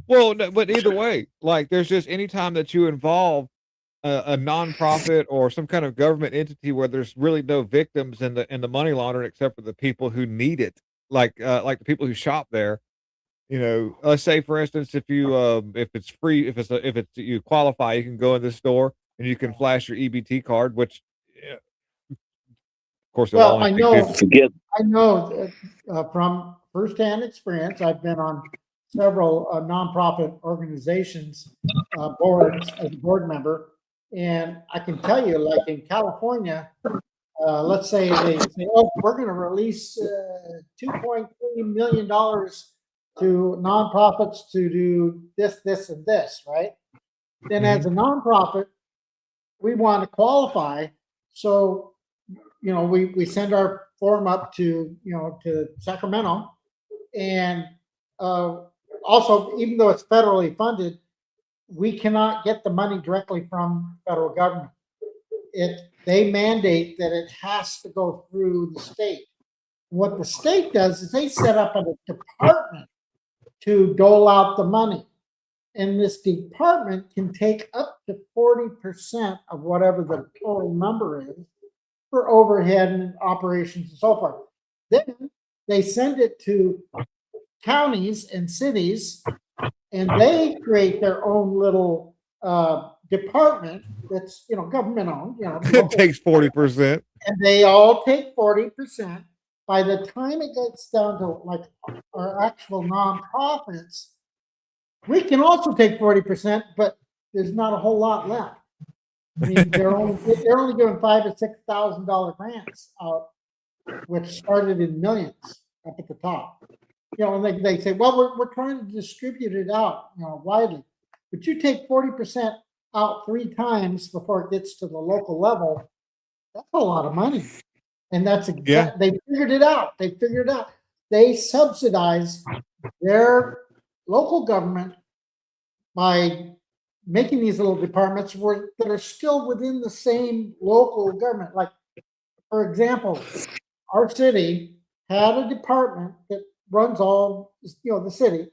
Well, no, but either way, like there's just any time that you involve a nonprofit or some kind of government entity where there's really no victims in the money laundering except for the people who need it, like the people who shop there. You know, let's say for instance, if it's free, if it's you qualify, you can go in the store and you can flash your EBT card, which, of course, well, I know from firsthand experience. I've been on several nonprofit organizations boards as a board member, and I can tell you, like in California, let's say they say, "Oh, we're going to release $2.3 million." To nonprofits to do this, this, and this, right? Then as a nonprofit, we want to qualify. So, we send our form up to, to Sacramento. And also, even though it's federally funded, we cannot get the money directly from federal government. They mandate that it has to go through the state. What the state does is they set up a department to dole out the money. And this department can take up to 40% of whatever the total number is for overhead and operations and so forth. Then they send it to counties and cities, and they create their own little department that's government owned. It takes 40%, and they all take 40%. By the time it gets down to like our actual nonprofits, we can also take 40%, but there's not a whole lot left. I mean, they're only giving $5,000 to $6,000 grants out, which started in millions up at the top. And they say, well, we're trying to distribute it out, widely, but you take 40% out 3 times before it gets to the local level. That's a lot of money. And that's they figured it out. They subsidize their local government by making these little departments that are still within the same local government. Like, for example, our city had a department that runs all, the city.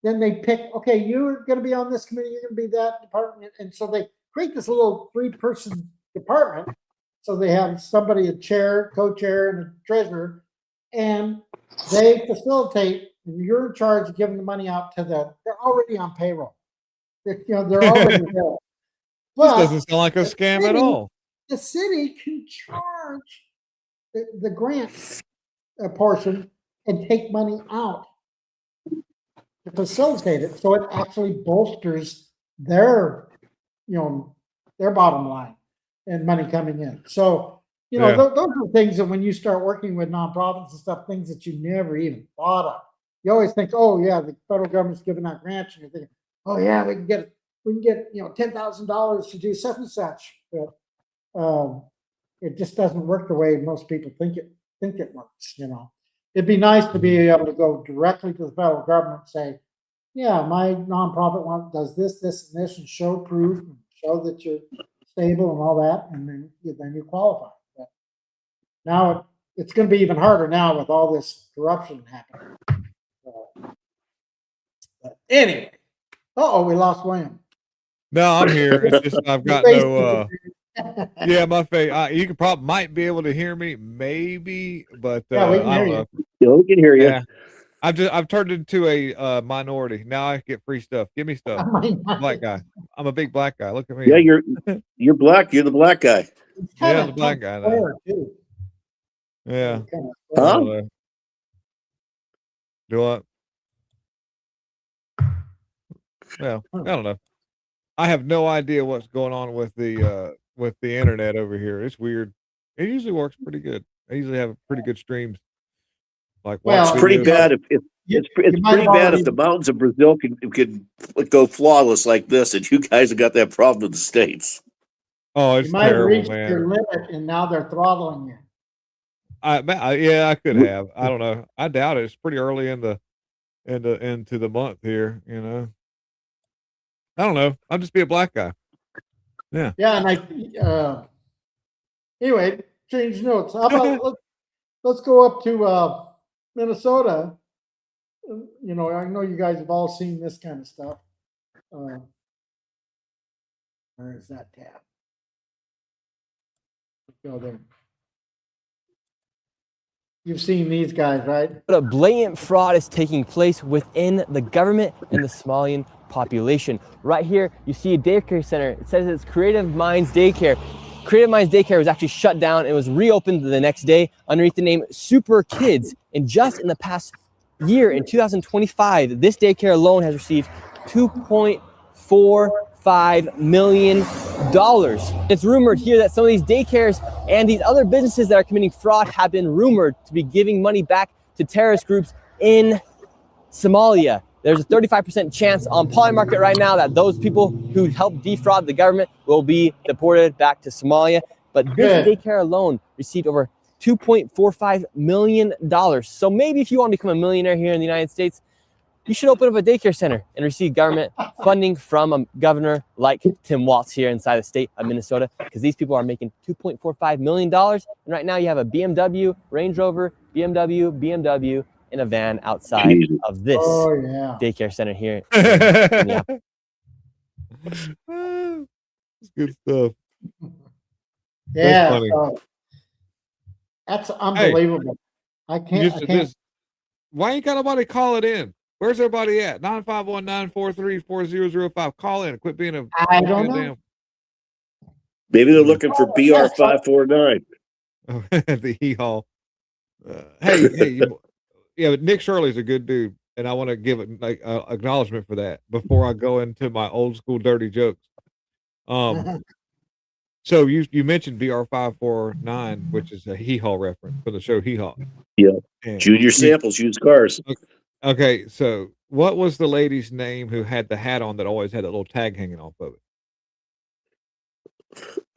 Then they pick, okay, you're going to be on this committee, you're going to be that department. And so they create this little 3-person department. So they have somebody, a chair, co-chair, and a treasurer, and they facilitate, and you're in charge of giving the money out to they're already on payroll. They're already there. This But doesn't sound like a scam at all. the city can charge the grant portion and take money out to facilitate it. So it actually bolsters their bottom line and money coming in. So, those are things that when you start working with nonprofits and stuff, things that you never even thought of. You always think, oh yeah, the federal government's giving out grants, and you're thinking, oh yeah, we can get $10,000 to do such and such. But it just doesn't work the way most people think it works. It'd be nice to be able to go directly to the federal government and say, yeah, my nonprofit does this, this, and this, and show proof, and show that you're stable and all that, and then you qualify. But now it's going to be even harder now with all this corruption happening. But anyway, we lost William. No, I'm here. It's just I've got no. Yeah, my face. You might be able to hear me, maybe, but Yeah, we can I hear don't you. know. Yeah, we can hear you. Yeah, I've turned into a minority. Now I get free stuff. Give me stuff. Black guy. I'm a big black guy. Look at me. Yeah, you're black. You're the black guy. Yeah, I'm the black guy now. Too. Yeah. Huh? Do what? Well, I don't know. I have no idea what's going on with the internet over here. It's weird. It usually works pretty good. I usually have pretty good streams. Like, Well, It's pretty videos. bad it's pretty bad if the mountains of Brazil could go flawless like this, and you guys have got that problem in the States. Oh, You it's might have terrible, reached man. your limit, and now they're throttling you. Yeah, I could have. I don't know. I doubt it. It's pretty early into the month here. I don't know. I'll just be a black guy. Yeah. Yeah, and anyway, change notes. How about let's go up to Minnesota. I know you guys have all seen this kind of stuff. Where is that tab? Let's go there. You've seen these guys, right? But a blatant fraud is taking place within the government and the Somalian population. Right here, you see a daycare center. It says it's Creative Minds Daycare. Creative Minds Daycare was actually shut down and was reopened the next day underneath the name Super Kids. And just in the past year, in 2025, this daycare alone has received $2.45 million. It's rumored here that some of these daycares and these other businesses that are committing fraud have been rumored to be giving money back to terrorist groups in Somalia. There's a 35% chance on Polymarket right now that those people who helped defraud the government will be deported back to Somalia. But this daycare alone received over $2.45 million. So maybe if you want to become a millionaire here in the United States, you should open up a daycare center and receive government funding from a governor like Tim Walz here inside the state of Minnesota, because these people are making $2.45 million. And right now you have a BMW, Range Rover, BMW, and a van outside of this daycare center here. It's good stuff. Yeah, That's funny. That's unbelievable. I can't. Why ain't got nobody call it in? Where's everybody at? 951-943-4005. Call in. Quit being a. I don't know. Maybe they're looking for BR 549. The hee-haw. Hey, yeah, but Nick Shirley's a good dude, and I want to give it acknowledgement for that before I go into my old school dirty jokes. So you mentioned BR 549, which is a hee-haw reference for the show Hee Haw. Yeah, Junior Samples used cars. Okay, so what was the lady's name who had the hat on that always had that little tag hanging off of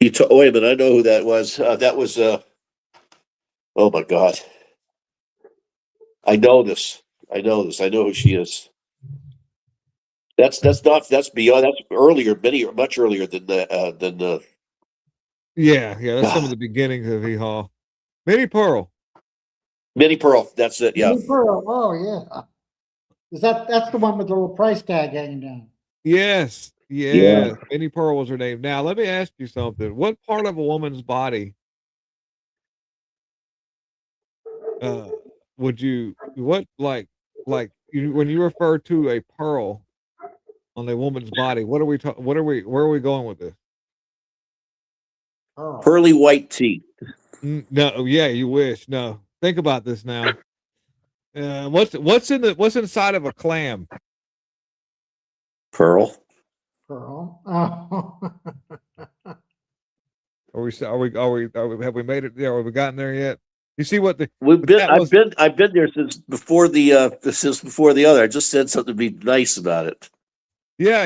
it? Wait a minute, I know who that was. That was oh my God. I know this. I know who she is. That's beyond, that's earlier, much earlier than the Yeah, that's some of the beginnings of Hee Haw. Minnie Pearl. Minnie Pearl. That's it. Yeah. Minnie Pearl. Oh yeah. That's the one with the little price tag hanging down? Yes, Yeah. Minnie Pearl was her name. Now, let me ask you something. What part of a woman's body would you what like you when you refer to a pearl on a woman's body, what are we where are we going with this? Oh. Pearly white teeth. No, yeah, you wish. No. Think about this now. What's inside of a clam? Pearl. Pearl. Oh. Have we made it there? Have we gotten there yet? You see what I've been there since before the other. I just said something to be nice about it. Yeah.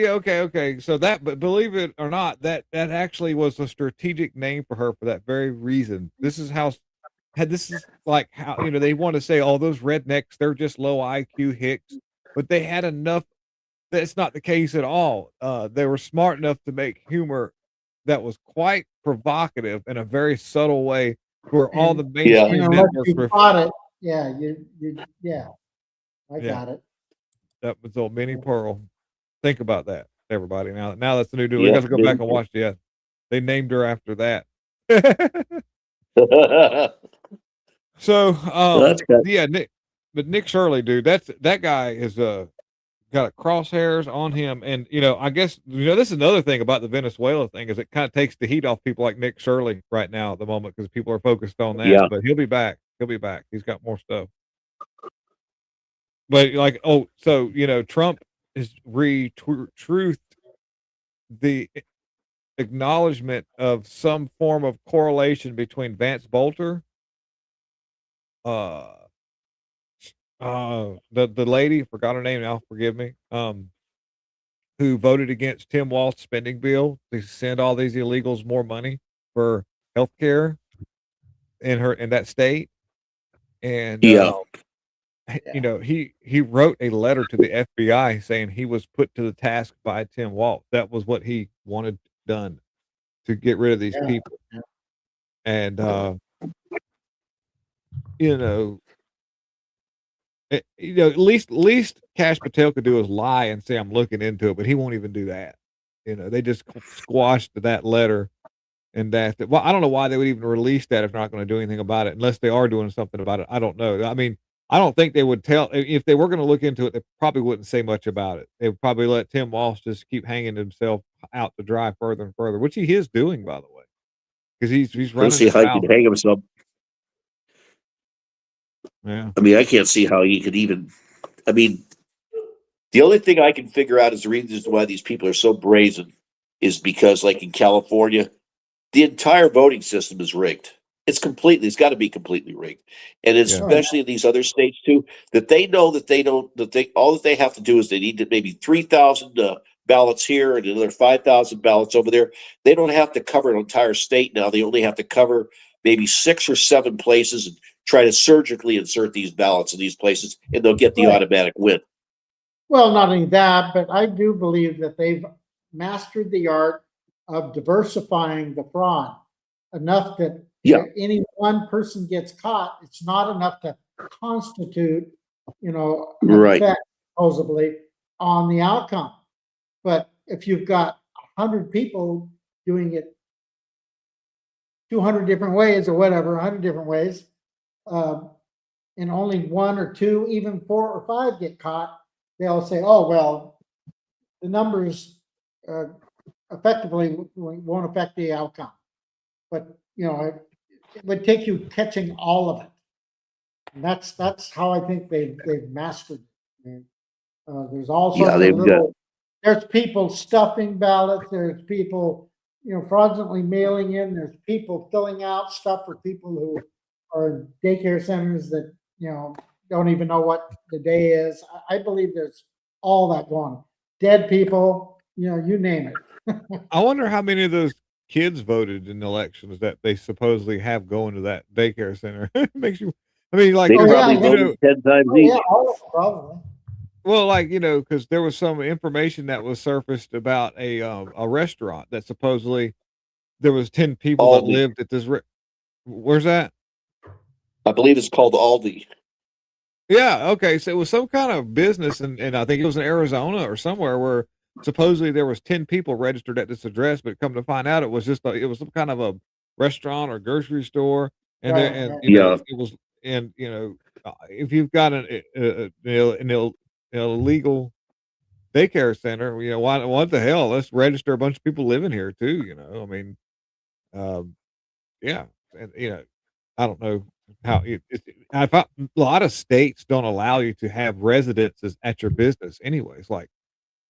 Okay. So but believe it or not, that actually was a strategic name for her for that very reason. This is like how, they want to say, oh, those rednecks, they're just low IQ hicks, but they had enough. That's not the case at all. They were smart enough to make humor that was quite provocative in a very subtle way, where all the mainstream networks were. It. Yeah, I got it. That was old Minnie Pearl. Think about that, everybody. Now that's the new deal. Yeah, We got to go back and watch the. They named her after that. So, yeah, Nick Shirley, dude, that guy is got crosshairs on him, and I guess this is another thing about the Venezuela thing is it kind of takes the heat off people like Nick Shirley right now at the moment because people are focused on that. Yeah. But he'll be back. He's got more stuff. But Trump is truthed the acknowledgement of some form of correlation between Vance Bolter, the lady, forgot her name now, forgive me, who voted against Tim Walz's spending bill to send all these illegals more money for health care in that state. And he wrote a letter to the FBI saying he was put to the task by Tim Walz. That was what he wanted done to get rid of these people. And at least Cash Patel could do is lie and say I'm looking into it, but he won't even do that. They just squashed that letter, and well, I don't know why they would even release that if they're not going to do anything about it, unless they are doing something about it. I don't know. I mean, I don't think they would tell if they were going to look into it. They probably wouldn't say much about it. They would probably let Tim Walz just keep hanging himself out to dry further and further, which he is doing, by the way, because he's running. Let's see how he can hang himself. Yeah. I mean, I can't see how he could even. I mean, the only thing I can figure out is the reason why these people are so brazen is because, like in California, the entire voting system is rigged. It's got to be completely rigged. And especially in these other states too, that they know that all that they have to do is they need to maybe 3,000 ballots here and another 5,000 ballots over there. They don't have to cover an entire state now. They only have to cover maybe 6 or 7 places and try to surgically insert these ballots in these places, and they'll get the automatic win. Well, not only that, but I do believe that they've mastered the art of diversifying the fraud enough that if any one person gets caught, it's not enough to constitute, an effect supposedly on the outcome. But if you've got 100 people doing it 200 different ways or whatever, 100 different ways, and only 1 or 2, even 4 or 5 get caught, they'll say, oh, well, the numbers effectively won't affect the outcome. But, it would take you catching all of it. And that's how I think they've mastered it. There's all sorts of there's people stuffing ballots, there's people, fraudulently mailing in, there's people filling out stuff for people who are in daycare centers that, don't even know what the day is. I believe there's all that going on. Dead people, you name it. I wonder how many of those kids voted in elections that they supposedly have going to that daycare center. It makes you, I mean, like, they probably voted 10 times each. Yeah, probably. Well, like, because there was some information that was surfaced about a restaurant that supposedly there was 10 people that Aldi. lived at this where's that? I believe it's called Aldi. Yeah, okay, so it was some kind of business, and I think it was in Arizona or somewhere where supposedly there was 10 people registered at this address, but come to find out it was it was some kind of a restaurant or grocery store, and there Right, and, right. Yeah. it was and, if you've got an illegal daycare center, why what the hell? Let's register a bunch of people living here too, I mean, um, yeah, and, I don't know how I thought a lot of states don't allow you to have residences at your business anyways. Like,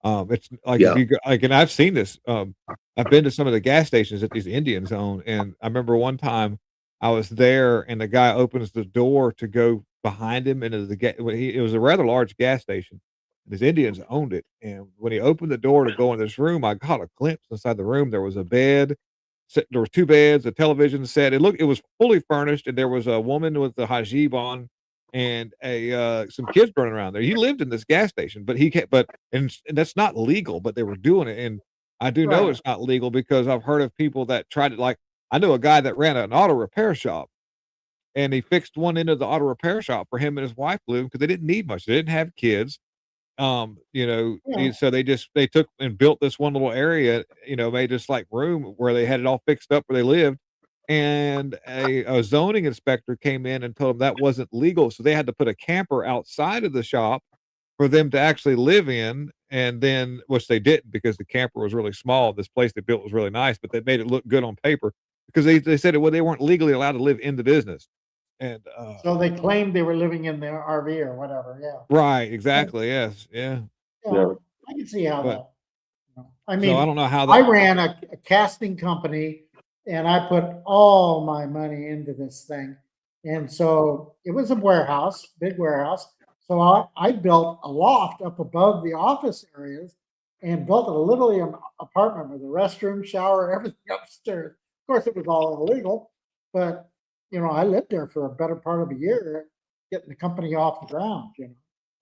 it's like if Yeah. you go, like, and I've seen this. I've been to some of the gas stations that these Indians own, and I remember one time I was there, and the guy opens the door to go behind him into the gas. It was a rather large gas station. These Indians owned it, and when he opened the door to go in this room, I caught a glimpse inside the room. There was a bed, there were 2 beds, a television set. It was fully furnished, and there was a woman with the hijab on and some kids running around there. He lived in this gas station, but and that's not legal, but they were doing it. And I do know Right. it's not legal because I've heard of people that tried it. Like, I know a guy that ran an auto repair shop, and he fixed one end of the auto repair shop for him and his wife live because they didn't need much. They didn't have kids. Yeah. So they took and built this one little area, made this like room where they had it all fixed up where they lived. And a zoning inspector came in and told them that wasn't legal. So they had to put a camper outside of the shop for them to actually live in. And then, which they didn't because the camper was really small. This place they built was really nice, but they made it look good on paper because they said they weren't legally allowed to live in the business. And, So they claimed they were living in their RV or whatever. Yeah. right, exactly. Yes. Yeah. Yeah. Yeah. I can see how But that. I so I mean, don't know how I that, ran a casting company and I put all my money into this thing. And so it was a warehouse, big warehouse. So I built a loft up above the office areas and built literally an apartment with a restroom, shower, everything upstairs. Of course, it was all illegal, but I lived there for a better part of a year getting the company off the ground.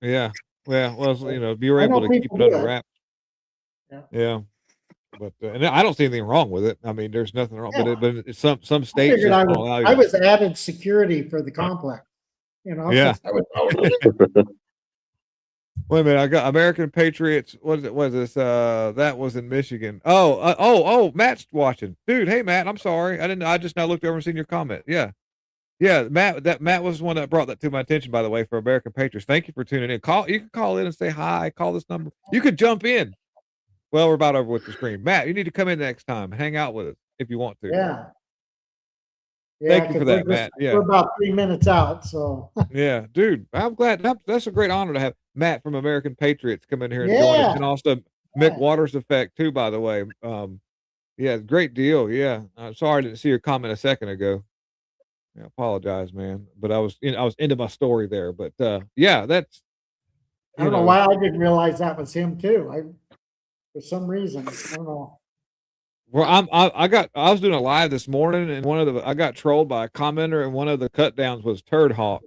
yeah. Well, So if you were I able know to keep people it do under it. wraps. Yeah. Yeah. But, and I don't see anything wrong with it. I mean, there's nothing wrong, Yeah. but some I states figured just don't allow you I to. was added security for the complex, Yeah. since I was illegal. Wait a minute. I got American Patriots. What is it? Was this? That was in Michigan. Oh, Matt's watching. Dude, hey Matt, I'm sorry. I just now looked over and seen your comment. Yeah. Yeah, Matt was the one that brought that to my attention, by the way, for American Patriots. Thank you for tuning in. You can call in and say hi, call this number. You could jump in. Well, we're about over with the stream. Matt, you need to come in next time and hang out with us if you want to. Yeah. Yeah, Thank you for because that, Matt. we're Yeah. about 3 minutes out. So Yeah, dude, I'm glad. That's a great honor to have Matt from American Patriots come in here and join us, yeah, and also Mick Waters effect too. By the way, yeah, great deal. Yeah, I'm sorry I didn't see your comment a second ago. I apologize, man, but I was into my story there. But yeah, that's I don't know why I didn't realize that was him too. For some reason, I don't know. Well, I was doing a live this morning, and I got trolled by a commenter, and one of the cut downs was Turd Hawk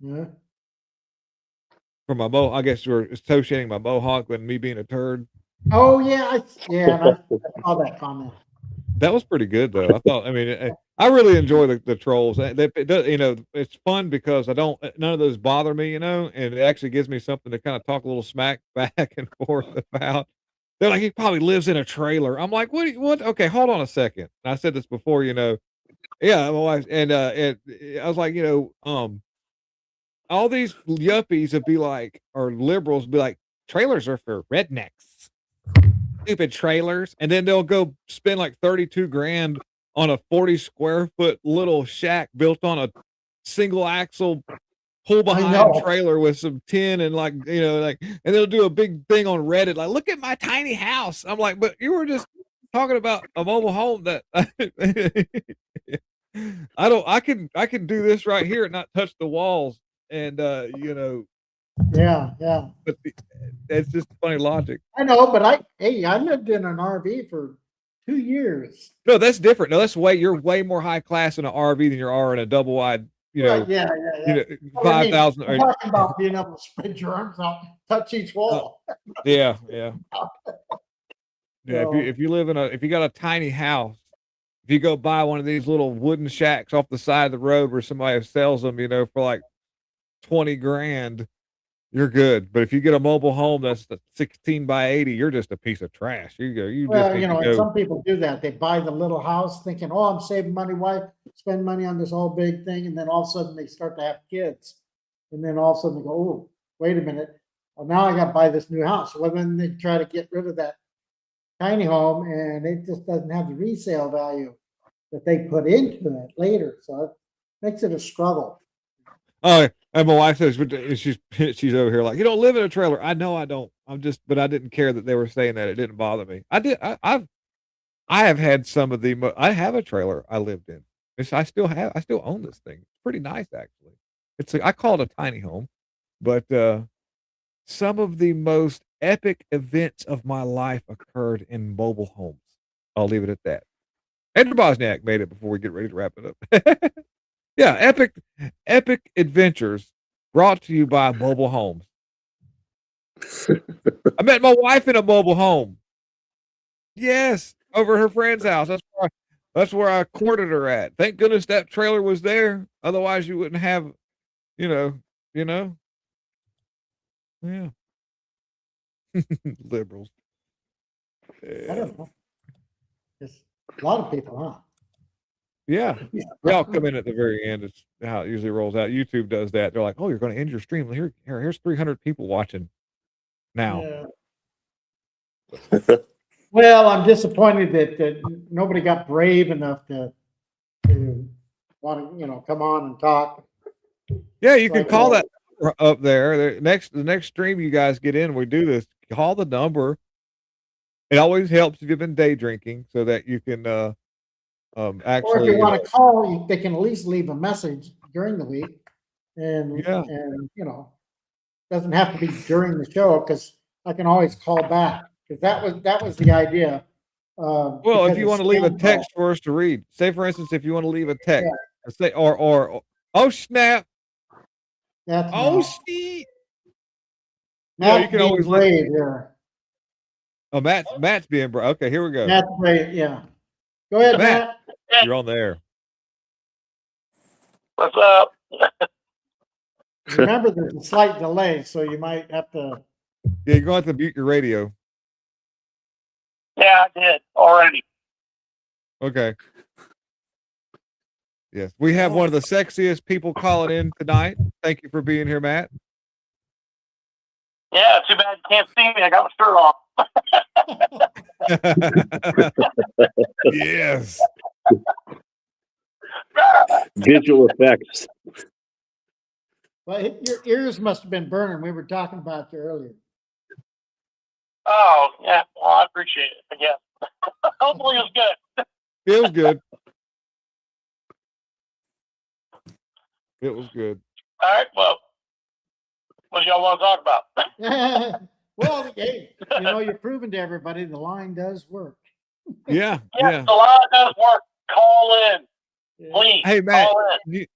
Yeah. from my I guess you're associating my mohawk with me being a turd. Oh yeah, and I saw that comment. That was pretty good though. I thought. I mean, I really enjoy the trolls. It does, it's fun because none of those bother me, and it actually gives me something to kind of talk a little smack back and forth about. They're like, he probably lives in a trailer. I'm like, what? Okay, hold on a second. And I said this before, yeah, my wife, and I was like, all these yuppies would be like, or liberals would be like, trailers are for rednecks, stupid trailers. And then they'll go spend like 32 grand on a 40 square foot little shack built on a single axle pull behind trailer with some tin and and they'll do a big thing on Reddit. Like, look at my tiny house. I'm like, but you were just talking about a mobile home that I can do this right here and not touch the walls. And, Yeah. but it's just funny logic. I know, but I lived in an RV for 2 years. No, that's different. No, you're way more high class in an RV than you are in a double wide Right, yeah, yeah, yeah. you know, Well, I mean, 5,000. I'm talking about being able to spread your arms out, touch each wall. Yeah, yeah. Yeah, So, if you live in if you got a tiny house, if you go buy one of these little wooden shacks off the side of the road where somebody sells them, for like 20 grand, you're good. But if you get a mobile home that's 16 by 80, you're just a piece of trash. You just well, need to and go. some people do that. They buy the little house thinking, oh, I'm saving money. Why spend money on this whole big thing? And then all of a sudden they start to have kids. And then all of a sudden they go, oh, wait a minute. Well, now I got to buy this new house. Well, then they try to get rid of that tiny home and it just doesn't have the resale value that they put into it later. So it makes it a struggle. Oh, and my wife says she's over here like, you don't live in a trailer. I know I don't. But I didn't care that they were saying that. It didn't bother me. I have had some of the. I have a trailer I lived in. I still own this thing. It's pretty nice actually. I call it a tiny home, but some of the most epic events of my life occurred in mobile homes. I'll leave it at that. Andrew Bosniak made it before we get ready to wrap it up. Yeah, epic adventures brought to you by mobile homes. I met my wife in a mobile home. Yes, over her friend's house. That's where I courted her at. Thank goodness that trailer was there. Otherwise, you wouldn't have, you know. Yeah. Liberals. I don't know. Just a lot of people, huh? Yeah. They all come in at the very end. It's how it usually rolls out. YouTube does that. They're like, oh, you're going to end your stream. Here's 300 people watching now. Yeah. Well, I'm disappointed that nobody got brave enough to want to, come on and talk. Yeah, you can call that up there. The next stream you guys get in, we do this. Call the number. It always helps if you've been day drinking so that you can actually. Or if you want to call, they can at least leave a message during the week, and doesn't have to be during the show because I can always call back because that was the idea. Well, if you want to leave a text for us to read, say for instance, if you want to leave a text, say or oh snap, snap. Matt, you can always brave here. Oh, Matt's being brave. Okay, here we go. Matt's brave. Yeah, go ahead, Matt. You're on there. What's up? Remember, there's a slight delay, so you might have to. Yeah, you're going to have to mute your radio. Yeah, I did already. Okay. Yes, we have one of the sexiest people calling in tonight. Thank you for being here, Matt. Yeah, too bad you can't see me. I got my shirt off. Yes. Visual effects. Well, your ears must have been burning. We were talking about you earlier. Oh, yeah. Well, I appreciate it, I guess. Hopefully it was good. It was good. It was good. All right, well, what do y'all want to talk about? Well, hey, you're proving to everybody the line does work. Yeah. The line does work. Call in. Please. Hey, Matt. Call in.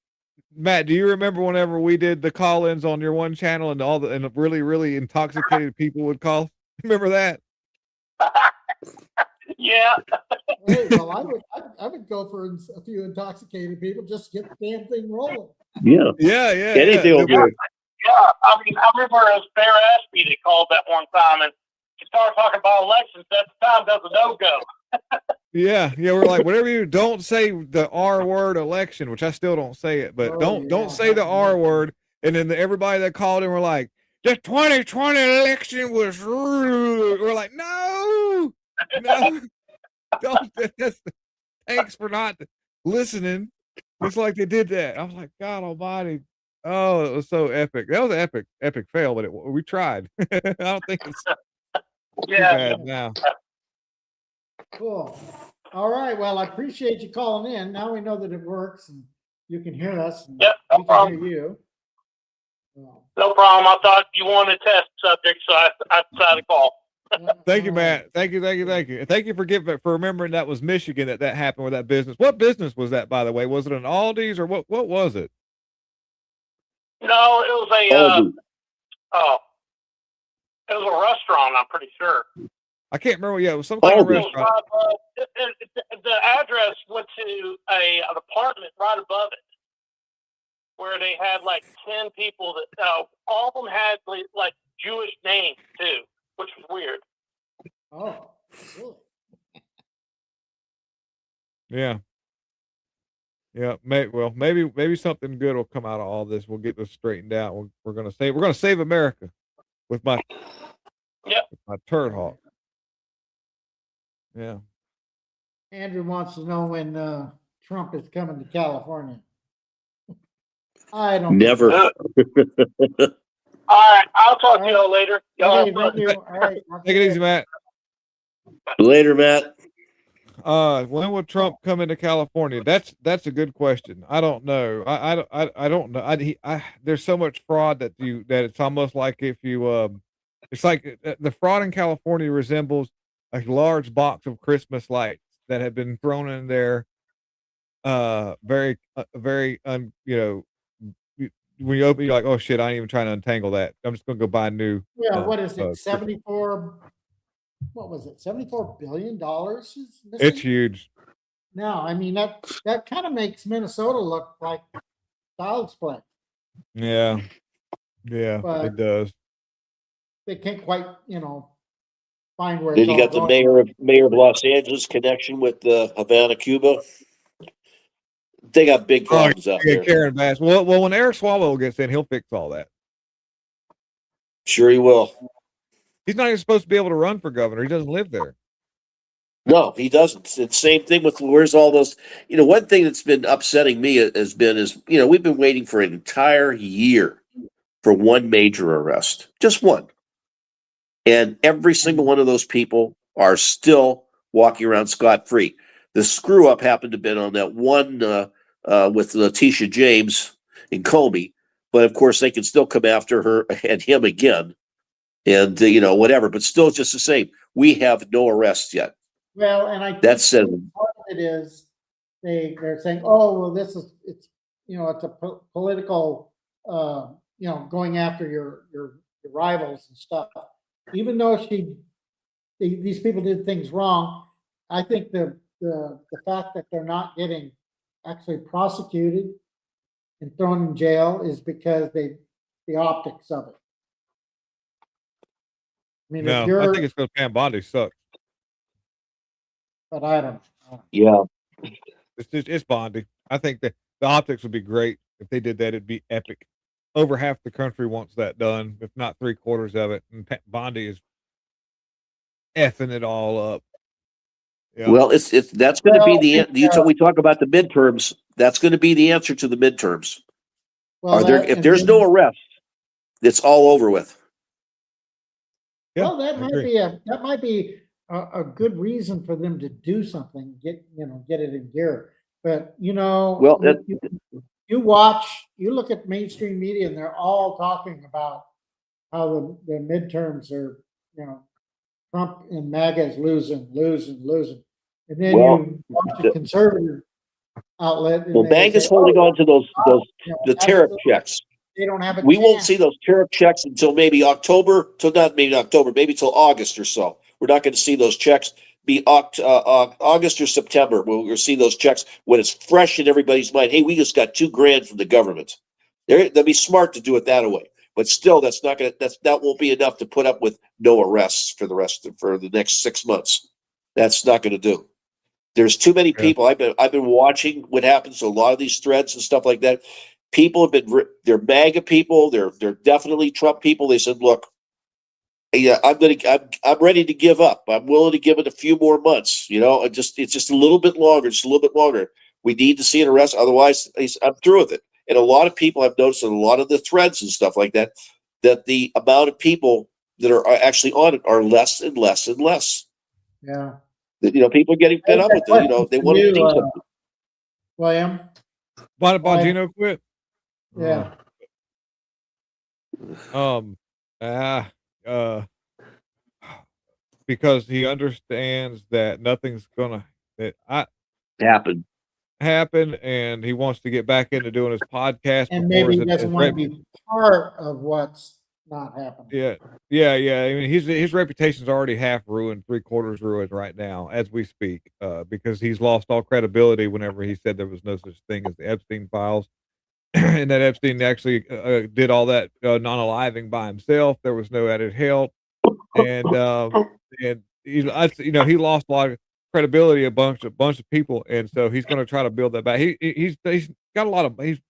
Matt, do you remember whenever we did the call-ins on your one channel and really, really intoxicated people would call? Remember that? Yeah. Hey, well, I would go for a few intoxicated people just to get the damn thing rolling. Yeah. Anything will do. Yeah, I remember it was Bear Ashby that called that one time, and he started talking about elections. At the time, that was a no-go. Yeah, we're like, whatever you don't say the R word election, which I still don't say it, but don't say the R word. And then everybody that called in were like, the 2020 election was rude. We're like, no, don't. Thanks for not listening. It's like they did that. I was like, God Almighty. Oh, it was so epic. That was an epic fail, but we tried. I don't think it's too bad now. Cool. All right. Well, I appreciate you calling in. Now we know that it works and you can hear us. And no problem. Hear you. No problem. I thought you wanted to test subject, so I decided to call. Thank you, Matt. Thank you. And thank you for remembering that was Michigan that happened with that business. What business was that, by the way? Was it an Aldi's or what was it? No, it was a Oh, it was a restaurant. I'm pretty sure. I can't remember. Yeah, it was some kind of Aldi. It was restaurant. the address went to an apartment right above it, where they had like 10 people that all of them had like Jewish names too, which was weird. Oh, really? Yeah. Yeah, maybe something good will come out of all this. We'll get this straightened out. We're gonna save America with my Yep. with my turd hawk. Yeah. Andrew wants to know when Trump is coming to California. I don't think never. All right, I'll talk to y'all later. Y'all Okay, have fun. thank you. All right. Take it easy, Matt. Later, Matt. When will Trump come into California? That's a good question. I don't know. I don't know. There's so much fraud that it's almost like if you it's like the fraud in California resembles a large box of Christmas lights that have been thrown in there. Very when you open, you're like, oh shit, I ain't even trying to untangle that. I'm just gonna go buy a new. Yeah, what is it? Christmas. 74, what was it? $74 billion is missing? It's huge. No, I mean that kind of makes Minnesota look like child's play. Yeah. Yeah, But it does. they can't quite, find where Then it's you all got the going. mayor of Los Angeles connection with Havana, Cuba. They got big Oh, problems out yeah, there. Karen Bass. Well, when Eric Swalwell gets in, he'll fix all that. Sure, he will. He's not even supposed to be able to run for governor. He doesn't live there. No, he doesn't. It's the same thing with where's all those. One thing that's been upsetting me has been we've been waiting for an entire year for one major arrest, just one, and every single one of those people are still walking around scot free. The screw up happened to have been on that one with Letitia James in Comey, but of course they can still come after her and him again, and whatever. But still, just the same. We have no arrests yet. Well, and I think That says part of it is they're saying, oh, well, it's it's a political, going after your rivals and stuff. Even though these people did things wrong, I think the fact that they're not getting actually prosecuted and thrown in jail is because the optics of it. I mean, if No, I think it's because Pam Bondi sucks. but I don't know. Yeah. It's Bondi. I think that the optics would be great if they did that. It'd be epic. Over half the country wants that done, if not 3/4 of it. And Bondi is effing it all up. Yeah. Well, that's going to be we talk about the midterms. That's going to be the answer to the midterms. If there's no arrest, it's all over with. Yeah, well, that might be a good reason for them to do something, get it in gear. But you look at mainstream media and they're all talking about how the midterms are, Trump and MAGA is losing. And then you watch a conservative outlet. And MAGA's holding on to the tariff checks. They don't have We won't see those tariff checks until maybe October, maybe till August or so. We're not going to see those checks be August or September. We'll see those checks when it's fresh in everybody's mind. Hey, we just got $2,000 from the government. They'll be smart to do it that way. But still, that won't be enough to put up with no arrests for the next 6 months. That's not going to do. There's too many people. I've been watching what happens to a lot of these threads and stuff like that. People have they're MAGA people. They're definitely Trump people. They said, look, yeah, I'm ready to give up. I'm willing to give it a few more months. It's just a little bit longer. We need to see an arrest. Otherwise, I'm through with it. And a lot of people I've noticed in a lot of the threads and stuff like that the amount of people that are actually on it are less and less and less. Yeah. People are getting fed up with it. They want to see something. William? Why did Bongino quit? Yeah. Because he understands that nothing's gonna happen. happen, and he wants to get back into doing his podcast. And before maybe he his doesn't want to be part of what's not happening. Yeah. I mean, his reputation's already half ruined, 3/4 ruined right now as we speak, because he's lost all credibility whenever he said there was no such thing as the Epstein files, and that Epstein actually did all that non-aliving by himself. There was no added help, and he lost a lot of credibility, a bunch of people, and so he's going to try to build that back. He's got a lot of he's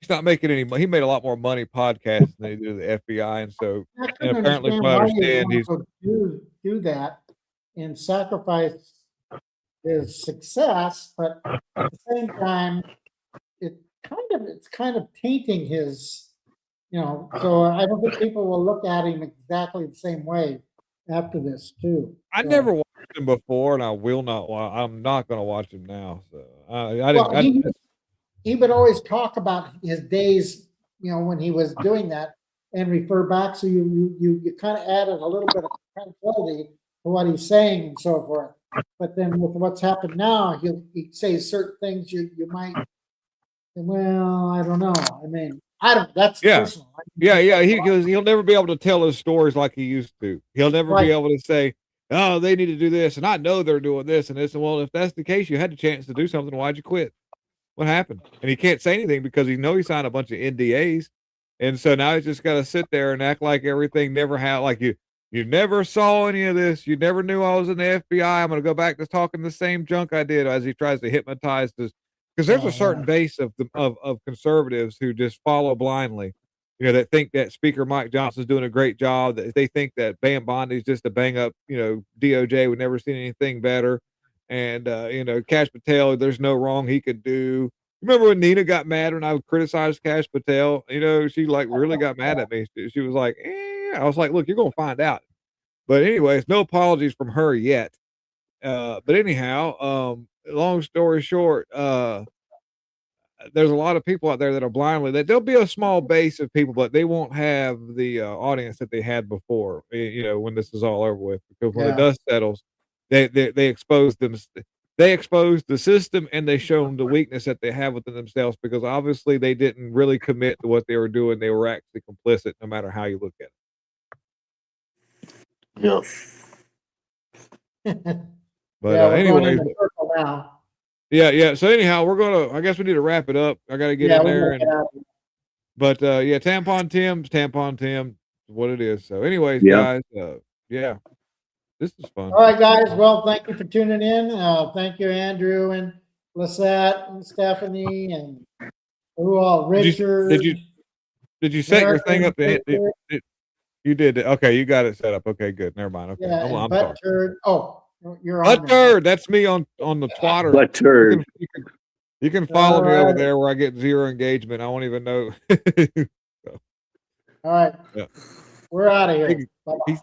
not making any money. He made a lot more money podcasting than he did the FBI, and so I and couldn't apparently, understand from what I why you understand, he's want to do that and sacrifice his success, but at the same time, it's kind of tainting his, so I don't think people will look at him exactly the same way after this too. I So, never watched him before, and I will not. I'm not going to watch him now. So well, he would always talk about his days, when he was doing that, and refer back. So you kind of added a little bit of credibility to what he's saying and so forth. But then with what's happened now, he says certain things you might. Well, I don't know. I mean, I don't. That's personal. Yeah. He'll never be able to tell his stories like he used to. He'll never be able to say, "Oh, they need to do this," and I know they're doing this and this. And well, if that's the case, you had the chance to do something. Why'd you quit? What happened? And he can't say anything because he signed a bunch of NDAs, and so now he's just got to sit there and act like everything never happened. Like you never saw any of this. You never knew I was in the FBI. I'm going to go back to talking the same junk I did, as he tries to hypnotize this. Because there's a certain base of conservatives who just follow blindly, that think that Speaker Mike Johnson's doing a great job, that they think that Van Bondi's just a bang up, DOJ would never seen anything better. And, Cash Patel, there's no wrong he could do. Remember when Nina got mad when I criticized Cash Patel? She really got mad at me. She was like, I was like, look, you're going to find out. But anyways, no apologies from her yet. But anyhow, long story short, there's a lot of people out there that are blindly that there'll be a small base of people, but they won't have the audience that they had before, when this is all over with, because when the dust settles, they expose them. They expose the system, and they show them the weakness that they have within themselves, because obviously they didn't really commit to what they were doing. They were actually complicit, no matter how you look at it. Yeah. But anyway, now. Yeah. So anyhow, I guess we need to wrap it up. I got to get in there. But Tampon Tim, what it is. So anyways, guys, this is fun. All right, guys. Well, thank you for tuning in. Thank you, Andrew and Lisette and Stephanie and who all, Richard. Did you set your thing up? You did. Okay, you got it set up. Okay, good. Never mind. Okay. Yeah, I'm Butt Turd. Oh, you're on. Butt Turd. That's me on the Twitter. Butt Turd. You can follow me over there where I get 0 engagement. I won't even know. All right. Yeah. We're out of here. Peace.